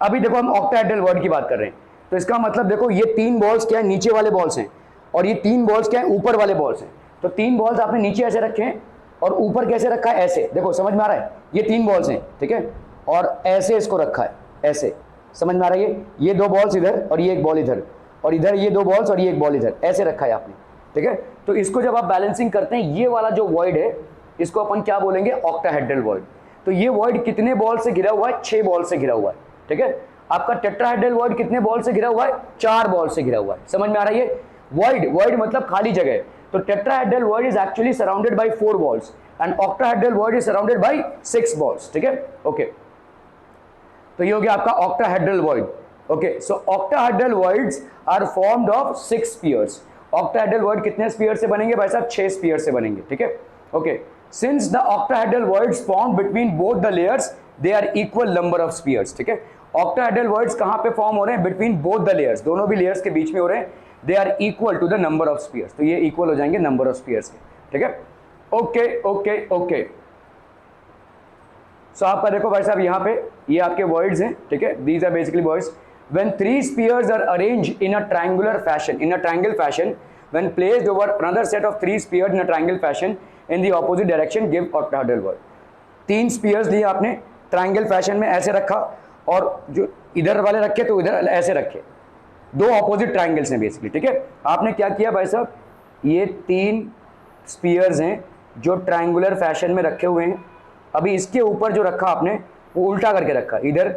अभी देखो हम ऑक्टाहेड्रल वर्ड की बात कर रहे हैं, तो इसका मतलब देखो ये 3 बॉल्स क्या है, नीचे वाले बॉल्स हैं और ये 3 बॉल्स क्या है, ऊपर वाले बॉल्स हैं। तो 3 बॉल्स आपने नीचे ऐसे रखे हैं और ऊपर कैसे रखा है, ऐसे, देखो समझ में आ रहा है, ये 3 बॉल्स हैं, ठीक है, और ऐसे इसको रखा है, ऐसे समझ में आ रहा है, ये 2 बॉल्स इधर और ये एक बॉल इधर और इधर ये 2 बॉल्स और ये एक बॉल इधर, ऐसे रखा है आपने, ठीक है। तो इसको जब आप बैलेंसिंग करते हैं, ये वाला जो वर्ड है इसको अपन क्या बोलेंगे, ऑक्टाहेड्रल वर्ड। तो ये वर्ड कितने बॉल से घिरा हुआ है, 6 बॉल से घिरा हुआ है, ठीक है। आपका टेट्राहेड्रल वर्ड कितने बॉल से घिरा हुआ है, 4 बॉल से घिरा हुआ है, समझ में आ रही है। वर्ड मतलब खाली जगह। तो tetrahedral void is actually surrounded by 4 balls and octahedral void is surrounded by 6 balls, ठीक है, ओके। तो ये हो गया आपका octahedral void, okay. So octahedral voids are formed of 6 spheres. Octahedral void कितने स्फीयर से बनेंगे भाई साहब, 6 स्फीयर से बनेंगे, ठीक है, okay. Since the octahedral voids form between both the layers, they are equal number of spheres, ठीक है। ऑक्टाहेड्रल वर्ड्स कहां पे फॉर्म हो रहे हैं, बिटवीन बोथ द लेयर्स, दोनों भी लेयर्स के बीच में हो रहे हैं, they are equal to the number of spheres. तो ये इक्वल हो जाएंगे नंबर ऑफ स्फीयर्स के, ठीक है, ओके ओके ओके। सो आपका देखो भाई साहब यहाँ पे ये आपके वर्ड्स हैं, ठीक है, these are basically voids. When 3 spheres are arranged in a triangular fashion, in a triangle fashion, when placed over another set of 3 spheres in a triangle fashion in the opposite direction, give octahedral word. 3 spheres लिए आपने triangle fashion में ऐसे रखा और जो इधर वाले रखे तो इधर ऐसे रखे, 2 ऑपोजिट ट्रायंगल्स हैं बेसिकली, ठीक है। आपने क्या किया भाई साहब, ये 3 स्पीयर्स हैं जो ट्रायंगुलर फैशन में रखे हुए हैं। अभी इसके ऊपर जो रखा आपने वो उल्टा करके रखा, इधर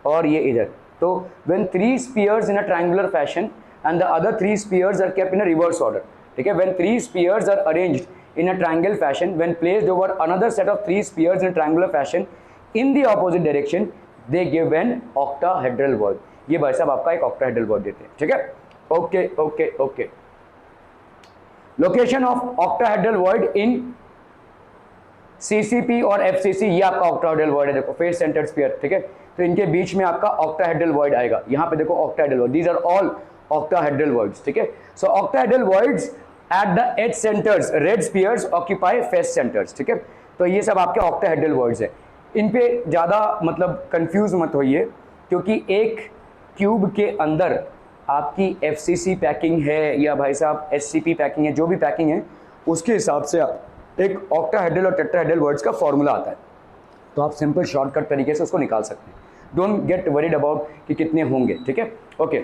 और ये इधर। तो when 3 spheres in a triangular fashion and the other 3 spheres are kept in a reverse order, ठीक है, when 3 spheres are arranged in a triangle fashion, when placed over another set of 3 spheres in a triangular fashion in the opposite direction, they give an octahedral word. ये भाई साहब आपका एक octahedral word देते हैं, ठीक है, okay okay okay. Location of octahedral word in CCP और FCC, ये आपका octahedral word है, देखो फेस सेंटर्ड स्फीयर, ठीक है। तो इनके बीच में आपका octahedral word आएगा, यहाँ पे देखो octahedral word, these are all octahedral words, ठीक है। So octahedral words at the edge centers, red spheres occupy face centers, ठीक है। तो ये सब आपके octahedral words है। इन पे ज़्यादा मतलब कंफ्यूज मत होइए, क्योंकि एक क्यूब के अंदर आपकी FCC पैकिंग है या भाई साहब SCP पैकिंग है, जो भी पैकिंग है उसके हिसाब से एक octahedral और tetrahedral वर्ड्स का फॉर्मूला आता है। तो आप सिंपल शॉर्टकट तरीके से उसको निकाल सकते हैं। डोंट गेट वरीड अबाउट कि कितने होंगे, ठीक है, okay.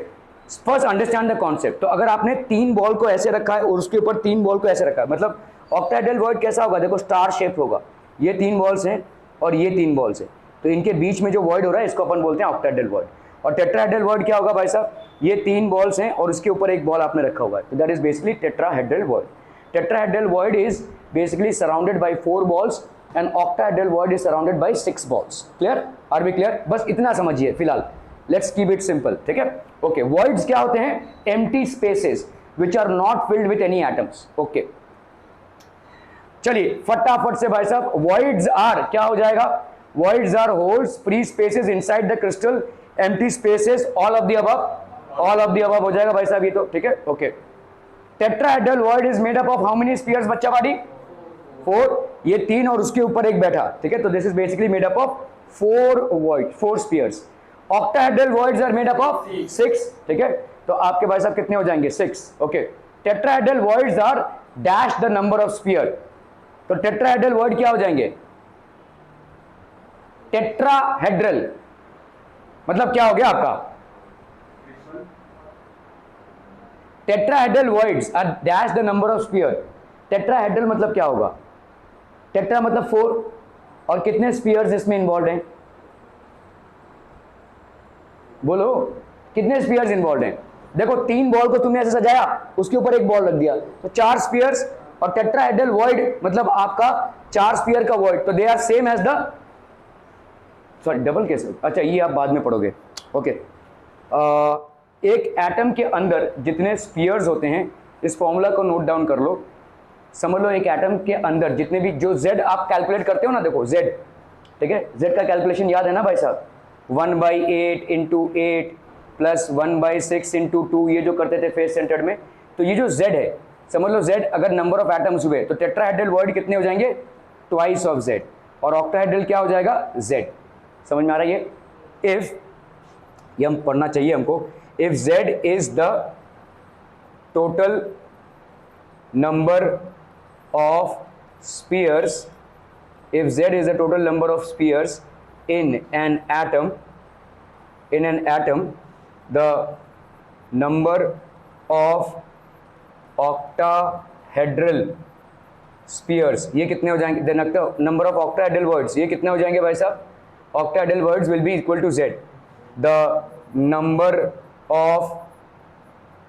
First understand the concept. तो अगर आपने 3 बॉल को ऐसे रखा है और उसके ऊपर 3 बॉल को ऐसे रखा है, मतलब ऑक्टाहेड्रल वर्ड कैसा होगा, देखो स्टार शेप होगा, ये 3 बॉल्स हैं और ये 3 बॉल्स हैं, तो इनके बीच में जो वर्ड हो रहा है इसको अपन बोलते हैं ऑक्टाहेड्रल वर्ड। और टेट्राहेड्रल वर्ड क्या होगा भाई साहब, ये 3 बॉल्स हैं और उसके ऊपर एक बॉल आपने रखा हुआ है, तो that is basically tetrahedral word. Tetrahedral void is basically surrounded by 4 balls and octahedral word is surrounded by 6 balls. Clear? Are we clear? बस इतना समझिए फिलहाल, let's keep it simple, ठीक है, okay. Voids क्या होते हैं, empty spaces which are not filled with any atoms, okay. चलिए फटाफट से भाई साहब, voids आर क्या हो जाएगा, voids are holes, free spaces inside the crystal, empty spaces, all of the above, all of the above हो जाएगा भाई साहब ये तो, ठीक है ओके। Tetrahedral void is made up of how many spheres बच्चा बाड़ी, 4, ये 3 और उसके ऊपर एक बैठा, ठीक है, तो this is basically made up of 4 spheres. Octahedral voids are made up of 6, ठीक है, तो आपके भाई साहब कितने हो जाएंगे 6, okay. Tetrahedral voids are dash the number of sphere, तो टेट्राहेड्रल void क्या हो जाएंगे, टेट्राहेड्रल मतलब क्या हो गया आपका, tetrahedral voids are dash the number of sphere. Tetrahedral मतलब क्या होगा, टेट्रा मतलब 4 और कितने स्फीयर्स इसमें इन्वॉल्व हैं, बोलो कितने स्फीयर्स इन्वॉल्व हैं। देखो 3 बॉल को तुमने ऐसे सजाया, उसके ऊपर एक बॉल रख दिया, तो 4 स्फीयर्स, और टेट्राहेड्रल void मतलब आपका 4 स्फीयर का void, तो they are same as the, sorry double कैसे, अच्छा ये आप बाद में पढ़ोगे, ओके। एक एटम के अंदर जितने स्फीयर्स होते हैं, इस फॉर्मूला को नोट डाउन कर लो, समझ लो एक एटम के अंदर जितने भी, जो z आप कैलकुलेट करते हो ना, देखो z, ठीक है, z का कैलकुलेशन याद है ना भाई साहब, 1/8 इंटू 8 प्लस 1/6 इंटू 2, ये जो करते थे फेस सेंटर्ड में, तो ये जो z है, समझ लो z अगर नंबर ऑफ एटम्स हुए तो टेट्राहेड्रल void कितने हो जाएंगे, ट्वाइस ऑफ z, और ऑक्टाहेड्रल क्या हो जाएगा z, समझ में आ रहा है ये। इफ, ये हम पढ़ना चाहिए हमको, if z is the total number of spheres, if z is the total number of spheres in an atom, the number of octahedral spheres, ये कितने हो जाएंगे, the number of octahedral voids, ये कितने हो जाएंगे भाई साहब, octahedral voids will be equal to z, the number of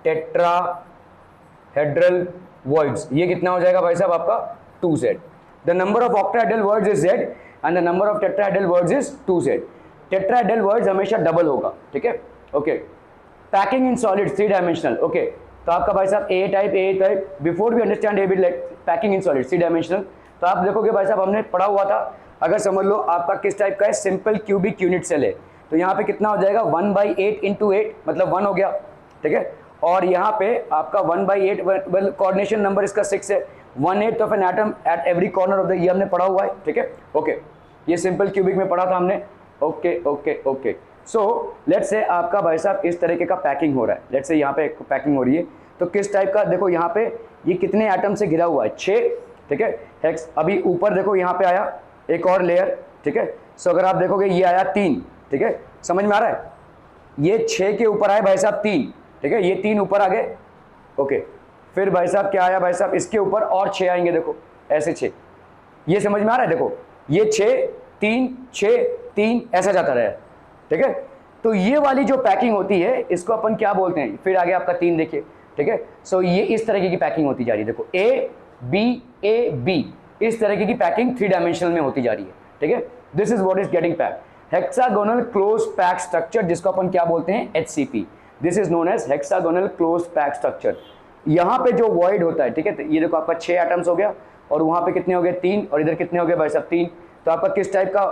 tetrahedral voids, ये कितना हो जाएगा भाई साहब आपका 2z, the number of octahedral voids is z and the number of tetrahedral voids is 2z, tetrahedral voids हमेशा डबल होगा, ठीक है okay. Packing in solid 3 dimensional, okay, तो आपका भाई साहब A type, before we understand A B like packing in solid 3 dimensional, तो आप देखोगे भाई साहब हमने पढ़ा हुआ था, अगर समझ लो आपका किस टाइप का है, सिंपल क्यूबिक यूनिट सेल है, तो यहाँ पे कितना हो जाएगा 1/8 इंटू 8 मतलब 1 हो गया, ठीक है, और यहाँ पे आपका 1/8 कोऑर्डिनेशन नंबर इसका 6 है, 1/8 of an atom at every corner of the, ये हमने पढ़ा हुआ है, ठीक है ओके, ये सिंपल क्यूबिक में पढ़ा था हमने, okay okay okay. So let's say आपका भाई साहब इस तरीके का पैकिंग हो रहा है, लेट्स से यहाँ पे पैकिंग हो रही है, तो किस टाइप का, देखो यहाँ पे ये कितने एटम से घिरा हुआ है, 6, ठीक है हेक्स, अभी ऊपर देखो यहाँ पे आया एक और लेयर, ठीक है, सो अगर आप देखोगे ये आया 3, ठीक है, समझ में आ रहा है, ये 6 के ऊपर आए भाई साहब 3, ठीक है, ये 3 ऊपर आ गए, ओके, फिर भाई साहब क्या आया भाई साहब, इसके ऊपर और 6 आएंगे, देखो ऐसे 6, ये समझ में आ रहा है, देखो ये 6 3 6 3 ऐसा जाता रहा है, ठीक है, तो ये वाली जो पैकिंग होती है इसको अपन क्या बोलते हैं, फिर आगे आपका 3 देखिए, ठीक है, सो ये इस तरीके की पैकिंग होती जा रही है, देखो ए बी इस तरीके की पैकिंग 3 डायमेंशनल में होती जा रही है, ठीक है, this is what is getting pack, hexagonal close pack structure, जिसको अपन क्या बोलते हैं HCP, this is known as hexagonal close pack structure. यहाँ पे जो वॉइड होता है, ठीक है, तो ये देखो आपका 6 एटम्स हो गया, और वहाँ पे कितने हो गए 3, और इधर कितने हो गए भाई साहब 3, तो आपका किस टाइप का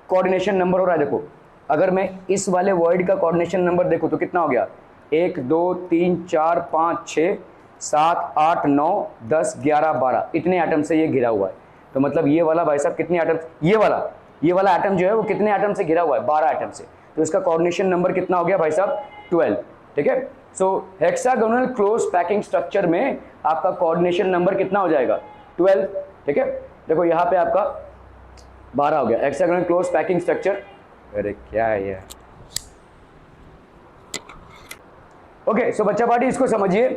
कोऑर्डिनेशन नंबर हो रहा है, देखो अगर मैं इस वाले वॉइड का कोऑर्डिनेशन नंबर देखूँ तो कितना हो गया, 1 2 3 4 5 6 7 8 9 10 11 12 इतने एटम से ये घिरा हुआ है, तो मतलब ये वाला भाई साहब कितने एटम, ये वाला एटम जो है वो कितने एटम से घिरा हुआ है, 12 एटम से, तो इसका कोऑर्डिनेशन नंबर कितना हो गया भाई साहब 12, ठीक है। सो हेक्सागोनल क्लोज पैकिंग स्ट्रक्चर में आपका कोऑर्डिनेशन नंबर कितना हो जाएगा 12, ठीक है, देखो यहाँ पे आपका 12 हो गया, हेक्सागोनल क्लोज पैकिंग स्ट्रक्चर, अरे क्या है ये, ओके। सो बच्चा पार्टी इसको समझिए,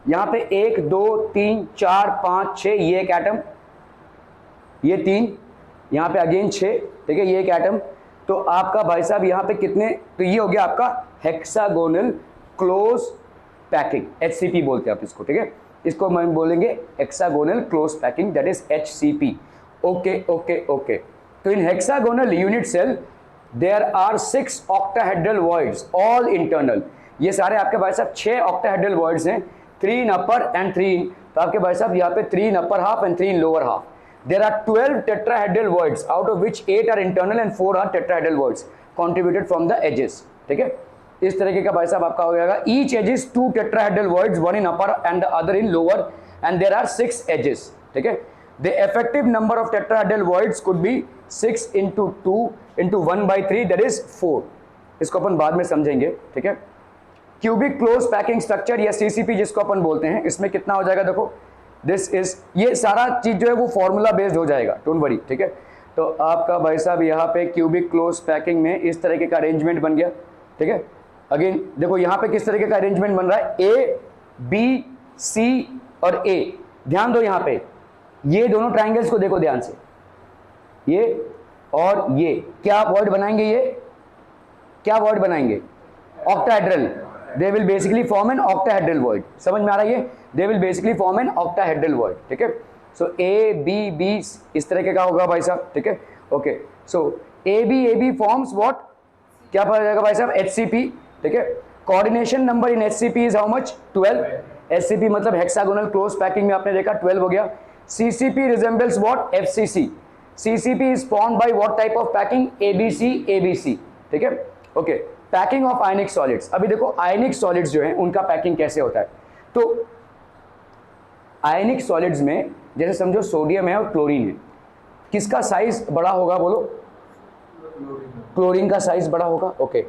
यहाँ पे 1 2 3 4 5 6 ये एक एटम, ये 3, यहाँ पे अगेन 6, ठीक है, ये एक एटम, तो आपका भाई साहब यहाँ पे कितने, तो ये हो गया आपका हेक्सागोनल क्लोज पैकिंग, HCP बोलते हैं आप इसको, ठीक है, इसको हम बोलेंगे hexagonal close packing, that is HCP, okay okay okay. तो in hexagonal unit cell there are 6 octahedral voids all internal, ये सारे आपके भाई साहब 6 ऑक्टाहेड्रल वॉइड्स हैं, 3 इन अपर एंड 3 इन, तो आपके भाई साहब यहाँ पे 3 in upper half and 3 in lower half, there are 12 tetrahedral voids out of which 8 are internal and 4 are tetrahedral voids contributed from the edges. ठीक है, इस तरीके का भाई साहब आपका हो जाएगा. each edge is 2 tetrahedral voids, one in upper and the other in lower, and there are 6 edges. ठीक है, the effective number of tetrahedral voids could be 6 into 2 into 1 by 3, that is 4. इसको अपन बाद में समझेंगे. ठीक है, क्यूबिक क्लोज पैकिंग स्ट्रक्चर या CCP जिसको अपन बोलते हैं, इसमें कितना हो जाएगा देखो, दिस इज, ये सारा चीज जो है वो फॉर्मूला बेस्ड हो जाएगा, डोंट वरी. ठीक है, तो आपका भाई साहब यहाँ पे क्यूबिक क्लोज पैकिंग में इस तरीके का अरेंजमेंट बन गया. ठीक है, अगेन देखो यहाँ पे किस तरीके का अरेंजमेंट बन रहा है, ए बी सी और ए. ध्यान दो यहाँ पे, ये दोनों ट्राइंगल्स को देखो ध्यान से, ये और ये क्या वर्ड बनाएंगे, ये क्या वर्ड बनाएंगे, octahedral. They will basically form an octahedral void. समझ में आ रहा है ये, they will basically form an octahedral void. ठीक है, सो ए बी बी इस तरीके का होगा भाई साहब. ठीक है, okay, so A B forms what, क्या पता जाएगा भाई साहब, एचसीपी. ठीक है, coordination number in HCP is how much, 12. HCP मतलब हेक्सागोनल क्लोज पैकिंग में आपने देखा 12 हो गया. CCP resembles what, FCC. CCP is formed by what type of packing, ABC. ठीक है, okay. Packing of ionic solids, अभी देखो आयनिक सॉलिड्स जो हैं उनका पैकिंग कैसे होता है. तो आयनिक सॉलिड्स में जैसे समझो सोडियम है और क्लोरीन है, किसका साइज बड़ा होगा बोलो, क्लोरीन का साइज बड़ा होगा. ओके,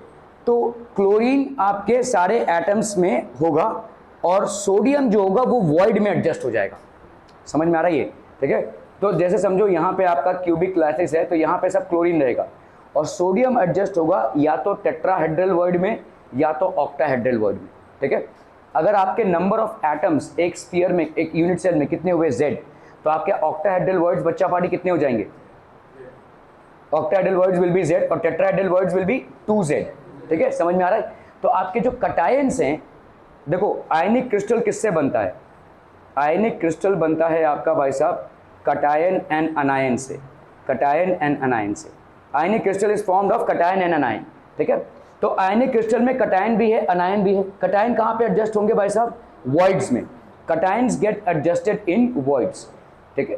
तो क्लोरीन आपके सारे एटम्स में होगा और सोडियम जो होगा वो वॉइड में एडजस्ट हो जाएगा. समझ में आ रहा है ये. ठीक है, तो जैसे समझो यहाँ पे आपका क्यूबिक लैटिस है, तो यहाँ पे सब क्लोरीन रहेगा और सोडियम एडजस्ट होगा या तो टेट्राहेड्रल वर्ड में या तो ऑक्टाहेड्रल वर्ड में. ठीक है, अगर आपके नंबर ऑफ एटम्स एक स्फीयर में, एक यूनिट सेल में कितने हुए, Z, तो आपके ऑक्टाहेड्रल वर्ड्स बच्चा पार्टी कितने हो जाएंगे, octahedral words will be Z और tetrahedral words will be 2Z. ठीक है, समझ में आ रहा है. तो आपके जो कटायंस हैं, देखो आयनिक क्रिस्टल किससे बनता है, आयनिक क्रिस्टल बनता है आपका भाई साहब कटायन एंड अनायन से, कटायन एंड अनायन से. Ionic crystal is formed of cation and anion. ठीक है, तो आयनिक क्रिस्टल में कटायन भी है, अनायन भी है. कटायन कहाँ पे एडजस्ट होंगे भाई साहब, वॉइड्स में. Cations get adjusted in voids. ठीक है,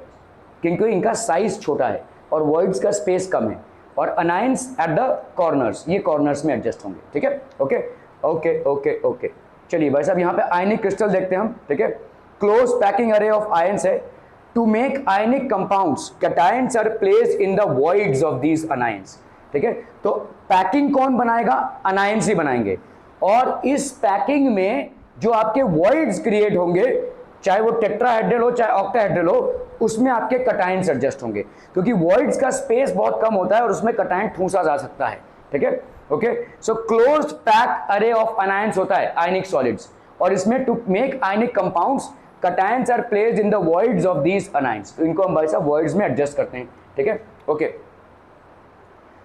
क्योंकि इनका साइज छोटा है और वॉइड्स का स्पेस कम है. और अनायंस एट द कॉर्नर्स, ये कॉर्नर्स में एडजस्ट होंगे. ठीक है, ओके ओके ओके ओके. चलिए भाई साहब यहाँ पे आयनिक क्रिस्टल देखते हैं हम. ठीक है, close packing array of ions है. To make ionic compounds, cations are placed in the voids of these anions. ठीक है, तो पैकिंग कौन बनाएगा, अनायंस ही बनाएंगे. और इस पैकिंग में जो आपके वॉइड्स क्रिएट होंगे, चाहे वो टेट्राहेड्रल हो चाहे ऑक्टाहेड्रल हो, उसमें आपके कटायंस एडजस्ट होंगे, क्योंकि वॉइड्स का स्पेस बहुत कम होता है और उसमें कटायन ठूंसा जा सकता है. ठीक है, okay. So closed pack array of anions होता है आयनिक सॉलिड्स, और इसमें to make ionic compounds cations are placed in the voids of these anions. तो इनको हम भाई साहब वॉइड्स में एडजस्ट करते हैं. ठीक है, okay.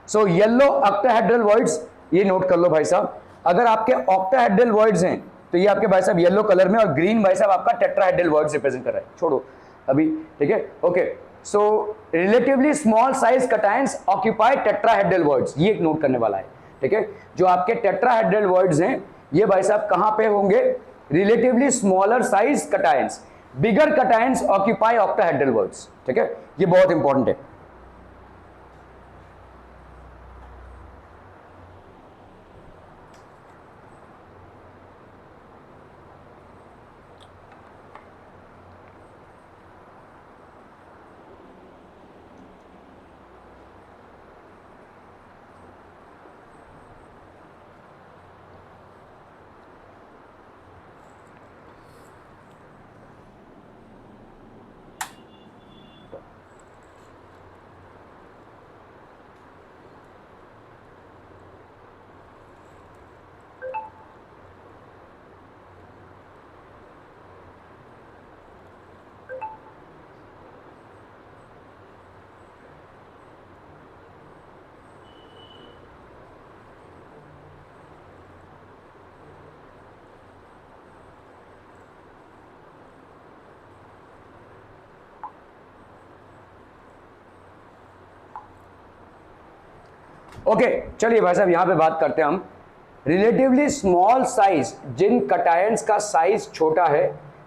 So yellow octahedral voids, ये नोट कर लो भाई साहब. अगर आपके ऑक्टाहेड्रल वॉइड्स हैं तो ये आपके भाई साहब येलो कलर में, और ग्रीन भाई साहब आपका टेट्राहेड्रल वर्ड्स रिप्रेजेंट कर रहा है. छोड़ो अभी. ठीक है, okay. So relatively small size cations occupy tetrahedral voids, ये एक नोट करने वाला है. ठीक है, जो आपके टेट्राहेड्रल वर्ड्स हैं ये भाई साहब कहां पे होंगे, रिलेटिवली स्मॉलर साइज कटायंस. बिगर कटायंस ऑक्यूपाई ऑक्टाहेड्रल वर्ड्स. ठीक है, ये बहुत इंपॉर्टेंट है. ओके, चलिए भाई साहब यहां पे बात करते हैं हम. रिलेटिवली स्मॉल साइज, जिन कटायंस का साइज छोटा है,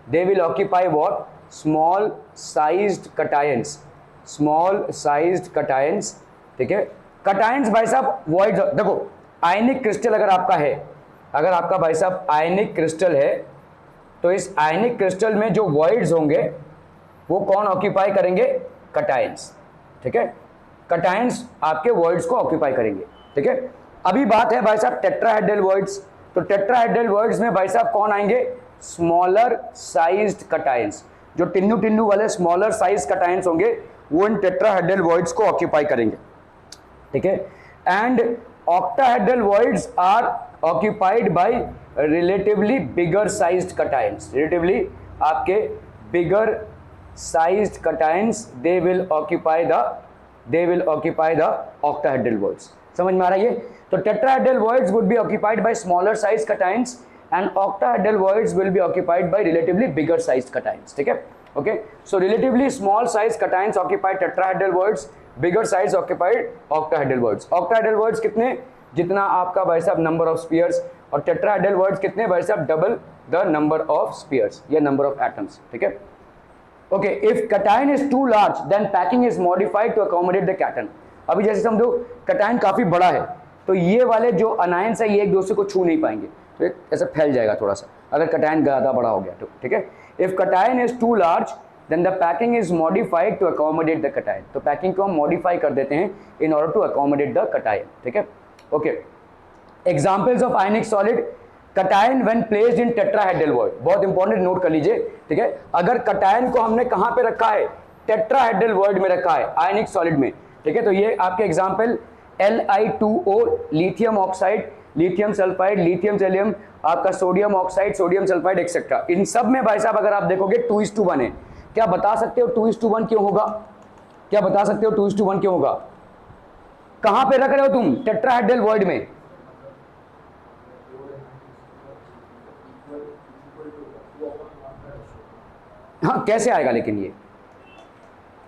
दे will occupy what, small sized cations. Small sized cations, ठीक है। कटायंस भाई साहब वॉइड, देखो आयनिक क्रिस्टल अगर आपका है, अगर आपका भाई साहब आयनिक क्रिस्टल है, तो इस आयनिक क्रिस्टल में जो वॉइड्स होंगे वो कौन ऑक्यूपाई करेंगे? कटायंस, ठीक है। कटायंस आपके वॉइड्स को ऑक्यूपाई करेंगे, ठीक है। अभी बात है भाई साहब टेट्राहेड्रल वॉइड्स, तो टेट्राहेड्रल वॉइड्स में भाई साहब कौन आएंगे? Smaller sized cations. जो टिन्नू टिन्नू वाले स्मॉलर साइज कटायंस होंगे वो इन टेट्राहेड्रल वॉइड्स को ऑक्यूपाई करेंगे, ठीक है। And octahedral voids are occupied by relatively bigger sized cations. Relatively आपके bigger sized cations they will occupy the octahedral voids। समझ में आ रहा है ये? तो tetrahedral voids would be occupied by smaller size cations and octahedral voids will be occupied by relatively bigger sized cations, ठीक है। ओके, सो relatively small size cations occupy tetrahedral voids, bigger size occupied octahedral voids। octahedral voids कितने? जितना आपका भाई साहब number of spheres, और tetrahedral voids कितने भाई साहब? Double the number of spheres या नंबर ऑफ एटम्स, ठीक है। Okay, if cation is too large then packing is modified to accommodate the cation। अभी जैसे समझो cation काफी बड़ा है, तो ये वाले जो अनायंस है ये एक दूसरे को छू नहीं पाएंगे, तो ऐसा फैल जाएगा थोड़ा सा अगर cation ज़्यादा बड़ा हो गया तो, ठीक है। If cation is too large then the packing is modified to accommodate the cation। तो पैकिंग को हम मॉडिफाई कर देते हैं in order to accommodate the cation, ठीक है। Okay, examples of ionic solid cation when placed in tetrahedral void. बहुत important, note कर लीजिए, ठीक है। अगर कटायन को हमने कहां पे रखा है? टेट्राहेड्रल वॉइड में रखा है, आयनिक सॉलिड में, ठीक है। तो ये आपके example Li2O lithium oxide, lithium sulphide, lithium selenide, आपका sodium oxide, sodium sulphide etcetera. इन सब में भाई साहब अगर आप देखोगे 2:1 है। क्या बता सकते हो 2:1 क्यों होगा? क्या बता सकते हो 2:1 क्यों होगा? कहां पे रख रहे हो तुम? टेट्राहेड्रल वॉइड में। हाँ, कैसे आएगा लेकिन ये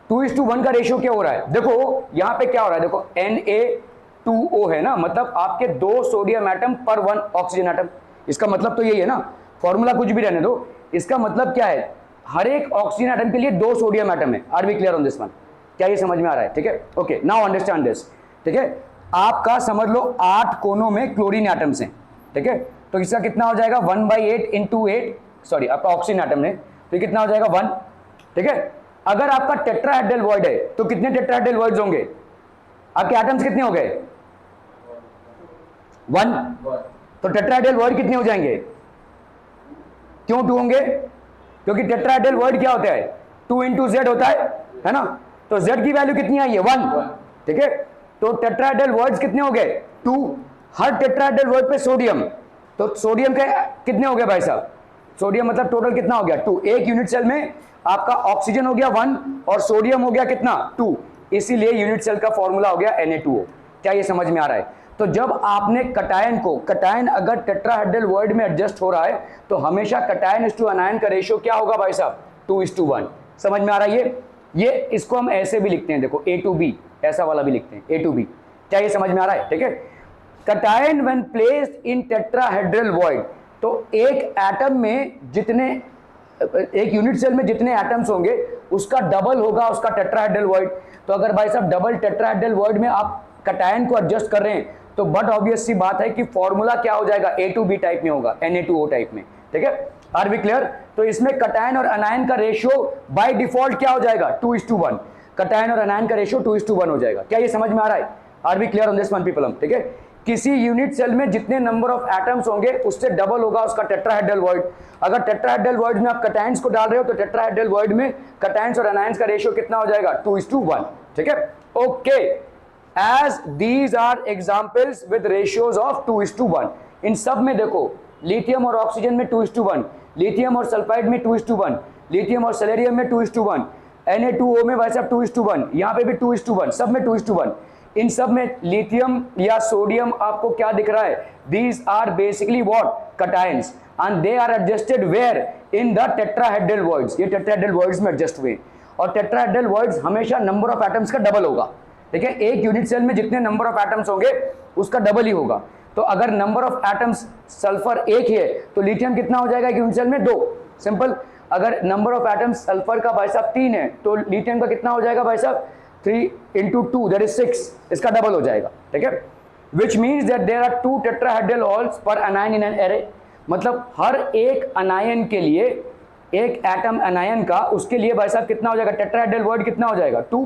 2:1 का रेशियो क्या हो रहा है? देखो यहां पे क्या हो रहा है, देखो Na2O है ना, मतलब आपके 2 सोडियम एटम पर 1 ऑक्सीजन एटम। इसका मतलब तो यही है ना, फॉर्मूला कुछ भी रहने दो, इसका मतलब क्या है? हर एक ऑक्सीजन एटम के लिए 2 सोडियम एटम है। Are we clear on this one? क्या ये समझ में आ रहा है? ठीक है, ओके, नाउ अंडरस्टैंड दिस, ठीक है। आपका समझ लो 8 कोनों में क्लोरीन एटम्स हैं, ठीक है। तो इसका कितना हो जाएगा? 1/8 इंटू 8, सॉरी आपका ऑक्सीजन एटम ने, तो कितना हो जाएगा? 1, ठीक है। अगर आपका टेट्राहेड्रल वॉइड है तो कितने टेट्राहेड्रल वॉइड्स होंगे? आपके एटम्स कितने हो गए? 1। तो टेट्राहेड्रल वॉइड कितने हो जाएंगे? क्यों 2 होंगे? क्योंकि टेट्राहेड्रल वॉइड क्या होता है? 2 इंटू Z होता है ना। तो Z की वैल्यू कितनी आई है? 1, ठीक है। तो टेट्राहेड्रल वॉइड्स कितने हो गए? 2। हर टेट्राहेड्रल वॉइड पे सोडियम, तो सोडियम के कितने हो गए भाई साहब? सोडियम मतलब टोटल कितना हो गया? 2। एक यूनिट सेल में आपका ऑक्सीजन हो गया 1 और सोडियम हो गया कितना? 2। इसीलिए यूनिट सेल का फॉर्मूला हो गया Na2O। क्या ये समझ में आ रहा है? तो जब आपने कटायन को, कटायन अगर टेट्राहेड्रल वॉइड में एडजस्ट हो रहा है तो हमेशा कटायन टू अनायन का रेशियो क्या होगा भाई साहब? 2:1। समझ में आ रहा है ये इसको हम ऐसे भी लिखते हैं, देखो A2B, ऐसा वाला भी लिखते हैं A2B। क्या ये समझ में आ रहा है? ठीक है। Cation when placed in tetrahedral void, तो एक एटम में जितने, एक यूनिट सेल में जितने एटम्स होंगे उसका डबल होगा उसका टेट्राहेड्रल वॉइड। तो अगर भाई साहब डबल टेट्राहेड्रल वॉइड में आप कटायन को एडजस्ट कर रहे हैं तो बट ऑब्वियस सी बात है कि फॉर्मूला क्या हो जाएगा? A2B टाइप में होगा, Na2O टाइप में, ठीक है। Are we clear? तो इसमें कटायन और अनायन का रेशियो बाय डिफॉल्ट क्या हो जाएगा? 2:1। कटायन और अनायन का रेशियो 2:1 हो जाएगा। क्या ये समझ में आ रहा है? Are we clear on this one people? ठीक है। किसी यूनिट सेल में जितने नंबर ऑफ एटम्स होंगे उससे डबल होगा उसका टेट्राहेड्रल वॉइड। अगर टेट्राहेड्रल वॉइड में आप कटायंस को डाल रहे हो तो टेट्राहेड्रल वॉइड में कटायंस और अनायंस का रेशियो कितना हो जाएगा? 2:1, ठीक है। Okay, as these are examples with ratios of 2:1। इन सब में देखो लिथियम और ऑक्सीजन में 2:1, लिथियम और सल्फाइड में 2:1, लिथियम और सेलेरियम में 2:1, Na2O में वैसे 2:1, यहाँ पे भी 2:1, सब में 2:1। इन सब में लिथियम या सोडियम आपको क्या दिख रहा है? These are basically what? Cations, and they are adjusted where? In the tetrahedral voids. ये टेट्राहेड्रल वॉइड्स में एडजस्ट हुए, और टेट्राहेड्रल वॉइड्स हमेशा नंबर ऑफ एटम्स का डबल होगा, ठीक है। एक यूनिट सेल में जितने नंबर ऑफ एटम्स होंगे उसका डबल ही होगा। तो अगर नंबर ऑफ एटम्स सल्फर 1 है तो लिथियम कितना हो जाएगा एक यूनिट सेल में? 2, सिंपल। अगर नंबर ऑफ एटम्स सल्फर का भाई साहब 3 है तो लिथियम का कितना हो जाएगा भाई साहब 3 into 2 दैट इज 6, इसका डबल हो जाएगा, ठीक है। Which means that there are 2 tetrahedral holes per anion in an array, मतलब हर एक अनायन के लिए, एक एटम अनायन का, उसके लिए भाई साहब कितना हो जाएगा, टेट्राहेड्रल वर्ड कितना हो जाएगा 2,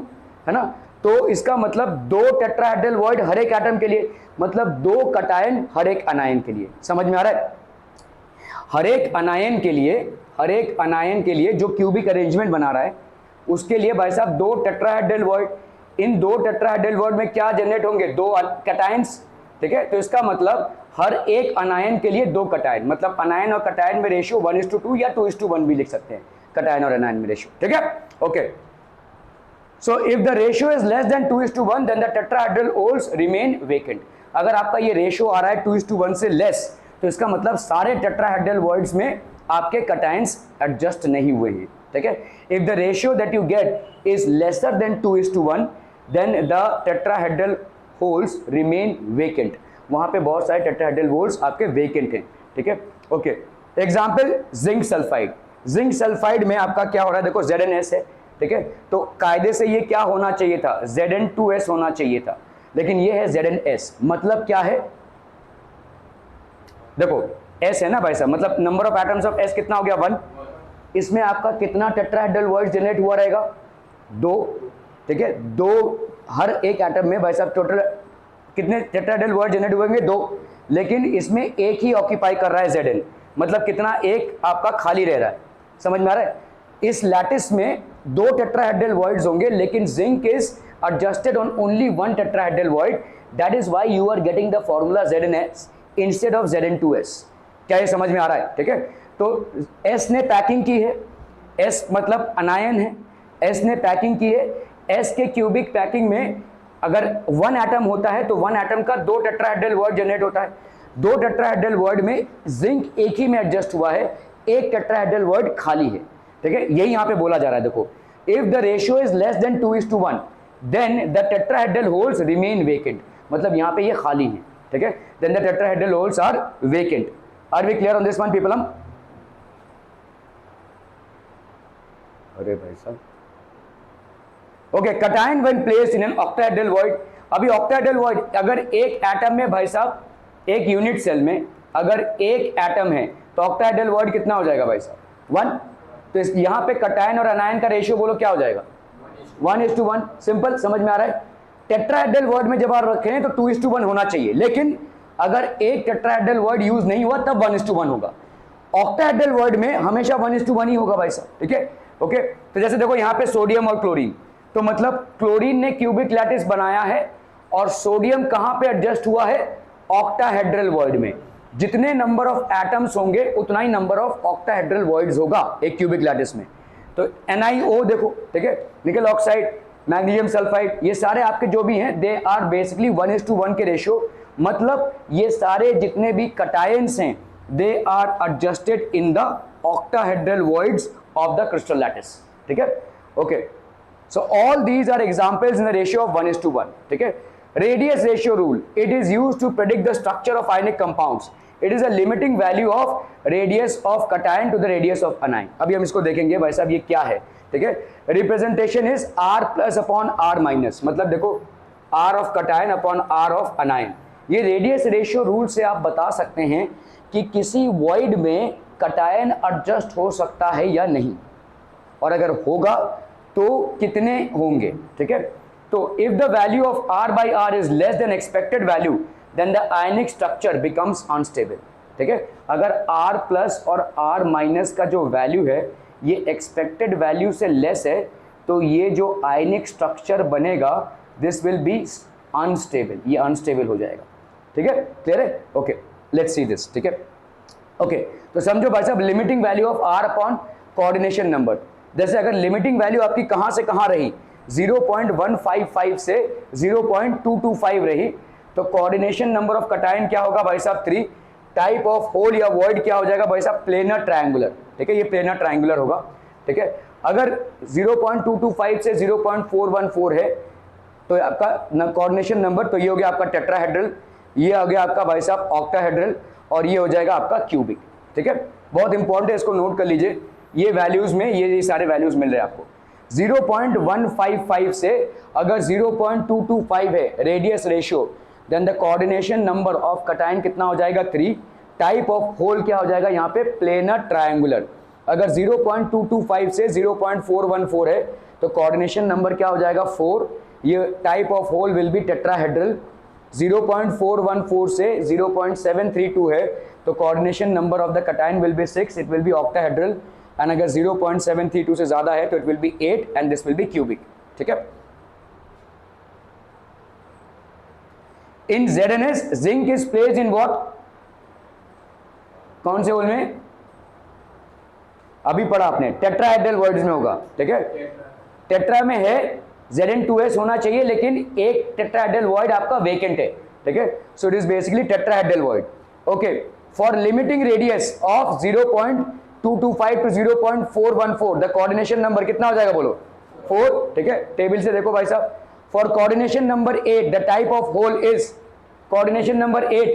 है ना। तो इसका मतलब 2 टेट्राहेड्रल वर्ड हर एक एटम के लिए, मतलब 2 कटायन हर एक अनायन के लिए। समझ में आ रहा है? हर एक अनायन के लिए, हर एक अनायन के लिए जो क्यूबिक अरेंजमेंट बना रहा है उसके लिए भाई साहब 2 टेट्राहेड्रल वर्ड, इन 2 टेट्राहेड्रल वर्ड में क्या जनरेट होंगे, 2 कटायंस, ठीक है। तो इसका मतलब हर एक अनायन के लिए 2 कटायन, मतलब अनायन और कटायन में रेशियो 1:2 या 2:1 भी लिख सकते हैं, कटायन और अनायन में रेशियो, ठीक है। Okay, so if the ratio is less than 2:1 then the tetrahedral holes remain vacant. अगर आपका ये रेशियो आ रहा है 2:1 से लेस, तो इसका मतलब सारे टेट्राहेड्रल वर्ड्स में आपके कटायंस एडजस्ट नहीं हुए हैं, ठीक है। If the ratio that you get is lesser than 2:1 then the tetrahedral holes remain vacant, वहां पे बहुत सारे टेट्राहेड्रल होल्स आपके वेकेंट हैं, ठीक है। Okay, example zinc sulphide. Zinc sulphide में आपका क्या हो रहा है, देखो ZnS है, ठीक है। तो कायदे से ये क्या होना चाहिए था, Zn2S होना चाहिए था, लेकिन ये है ZnS। मतलब क्या है, देखो S है ना भाई साहब, मतलब number of atoms of S कितना हो गया 1, इसमें आपका कितना टेट्राहेड्रल वर्ड जनरेट हुआ रहेगा 2, ठीक है। 2 हर एक एटम में भाई साहब टोटल कितने टेट्राहेड्रल वर्ड जनरेट हुएंगे 2, लेकिन इसमें एक ही ऑक्यूपाई कर रहा है Zn, मतलब कितना, एक आपका खाली रह रहा है। समझ में आ रहा है? इस लैटिस में 2 टेट्राहेड्रल वर्ड्स होंगे, लेकिन zinc is adjusted on only 1 tetrahedral void, that is why you are getting the formula ZnS instead of Zn2S। क्या ये समझ में आ रहा है? ठीक है, तो S ने पैकिंग की है, S मतलब अनायन है, S ने पैकिंग की है, S के क्यूबिक पैकिंग में अगर 1 एटम होता है तो 1 एटम का 2 टेट्राहेड्रल वर्ड जनरेट होता है। 2 टेट्राहेड्रल वर्ड में जिंक एक ही में एडजस्ट हुआ है, एक टेट्राहेड्रल वर्ड खाली है, ठीक है। यही यहाँ पे बोला जा रहा है, देखो, if the ratio is less than 2:1 then the tetrahedral holes remain vacant, मतलब यहाँ पे ये खाली है, ठीक है। then the tetrahedral holes are vacant। are we clear on this one people? हम अरे भाई साहब, okay, cation when placed in an octahedral void। अभी octahedral void, अगर एक एटम में भाई साहब, एक यूनिट सेल में अगर एक एटम है तो octahedral void कितना हो जाएगा भाई साहब 1। तो यहाँ पे cation और अनायन का रेशियो बोलो क्या हो जाएगा 1:1। सिंपल, समझ में आ रहा है? टेट्राहेड्रल वर्ड में जब आप रखे हैं तो 2:1 होना चाहिए, लेकिन अगर एक टेट्राहेड्रल वर्ड यूज नहीं हुआ तब 1:1 होगा। ऑक्टाहेड्रल वर्ड में हमेशा 1:1 ही होगा भाई साहब, ठीक है। ओके, तो जैसे देखो यहाँ पे सोडियम और क्लोरीन, तो मतलब क्लोरीन ने क्यूबिक लैटिस बनाया है और सोडियम कहाँ पे एडजस्ट हुआ है, ऑक्टाहेड्रल वर्ड में। जितने नंबर ऑफ एटम्स होंगे उतना ही नंबर ऑफ ऑक्टाहेड्रल वर्ड्स होगा एक क्यूबिक लैटिस में। तो NiO देखो, ठीक है, निकल ऑक्साइड, मैग्नीशियम सल्फाइड, ये सारे आपके जो भी हैं दे आर बेसिकली 1:1 के रेशियो, मतलब ये सारे जितने भी कटायंस हैं they are adjusted in the octahedral voids of the crystal lattice, ठीक है। Okay, so all these are examples in the ratio of 1:1, ठीक है। Radius ratio rule, it is used to predict the structure of ionic compounds. It is a limiting value of radius of cation to the radius of anion. अभी हम इसको देखेंगे भाई साहब ये क्या है, ठीक है। रिप्रेजेंटेशन इज R+/R-, मतलब देखो R of cation upon R of अनायन। ये रेडियस रेशियो रूल से आप बता सकते हैं कि किसी वॉइड में कटायन एडजस्ट हो सकता है या नहीं, और अगर होगा तो कितने होंगे, ठीक है। तो if the value of R/R is less then expected value then the ionic structure becomes unstable, ठीक है। अगर R+ और R- का जो वैल्यू है ये एक्सपेक्टेड वैल्यू से लेस है तो ये जो आयनिक स्ट्रक्चर बनेगा दिस विल बी अनस्टेबल, ये अनस्टेबल हो जाएगा, ठीक है। क्लियर है? ओके, लेट्स सी दिस, ठीक है। ओके, तो समझो भाई साहब limiting value of R upon coordination number. जैसे अगर लिमिटिंग वैल्यू आपकी कहाँ से कहाँ रही, 0.155 से 0.225 रही, तो कोऑर्डिनेशन नंबर ऑफ कटायन क्या होगा भाई साहब 3। टाइप ऑफ होल या वॉइड क्या हो जाएगा भाई साहब प्लेनर ट्रायंगुलर, ठीक है, ये प्लेनर ट्रायंगुलर होगा, ठीक है। अगर 0.225 से 0.414 है तो आपका कोऑर्डिनेशन नंबर, तो ये हो गया आपका टेट्राहेड्रल, ये हो गया आपका भाई साहब ऑक्टाहेड्रल, और ये हो जाएगा आपका क्यूबिक, ठीक है। बहुत इंपॉर्टेंट है, इसको नोट कर लीजिए। ये वैल्यूज में ये सारे वैल्यूज मिल रहे हैं आपको। 0.155 से अगर 0.225 है radius ratio, then the coordination number of cation कितना हो जाएगा 3। टाइप ऑफ होल क्या हो जाएगा यहाँ पे प्लेनर ट्रायंगुलर। अगर 0.225 से 0.414 है तो कोऑर्डिनेशन नंबर क्या हो जाएगा 4। ये type of hole will be tetrahedral. 0.414 से 0.732 है तो coordination number of the cation will be 6, it will be octahedral. And अगर 0.732 से ज्यादा है तो it will be 8 and this will be cubic. ठीक है। In ZnS zinc is placed in what, कौन से होल में, अभी पढ़ा आपने, टेट्राहेड्रल वर्ड्स में होगा। ठीक है, टेट्रा में है, Zn2s होना चाहिए, लेकिन एक टेट्राहेड्रल वॉइड आपका वेकेंट है। ठीक है, so it is basically tetrahedral void. Okay, for limiting radius of 0.225 to 0.414 the coordination number कितना हो जाएगा बोलो 4। ठीक है, टेबल से देखो भाई साहब। For coordination number 8 the type of hole is, coordination number 8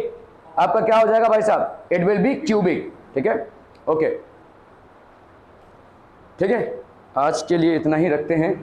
आपका क्या हो जाएगा भाई साहब, इट विल बी क्यूबिक। ठीक है, ओके ठीक है, आज के लिए इतना ही रखते हैं।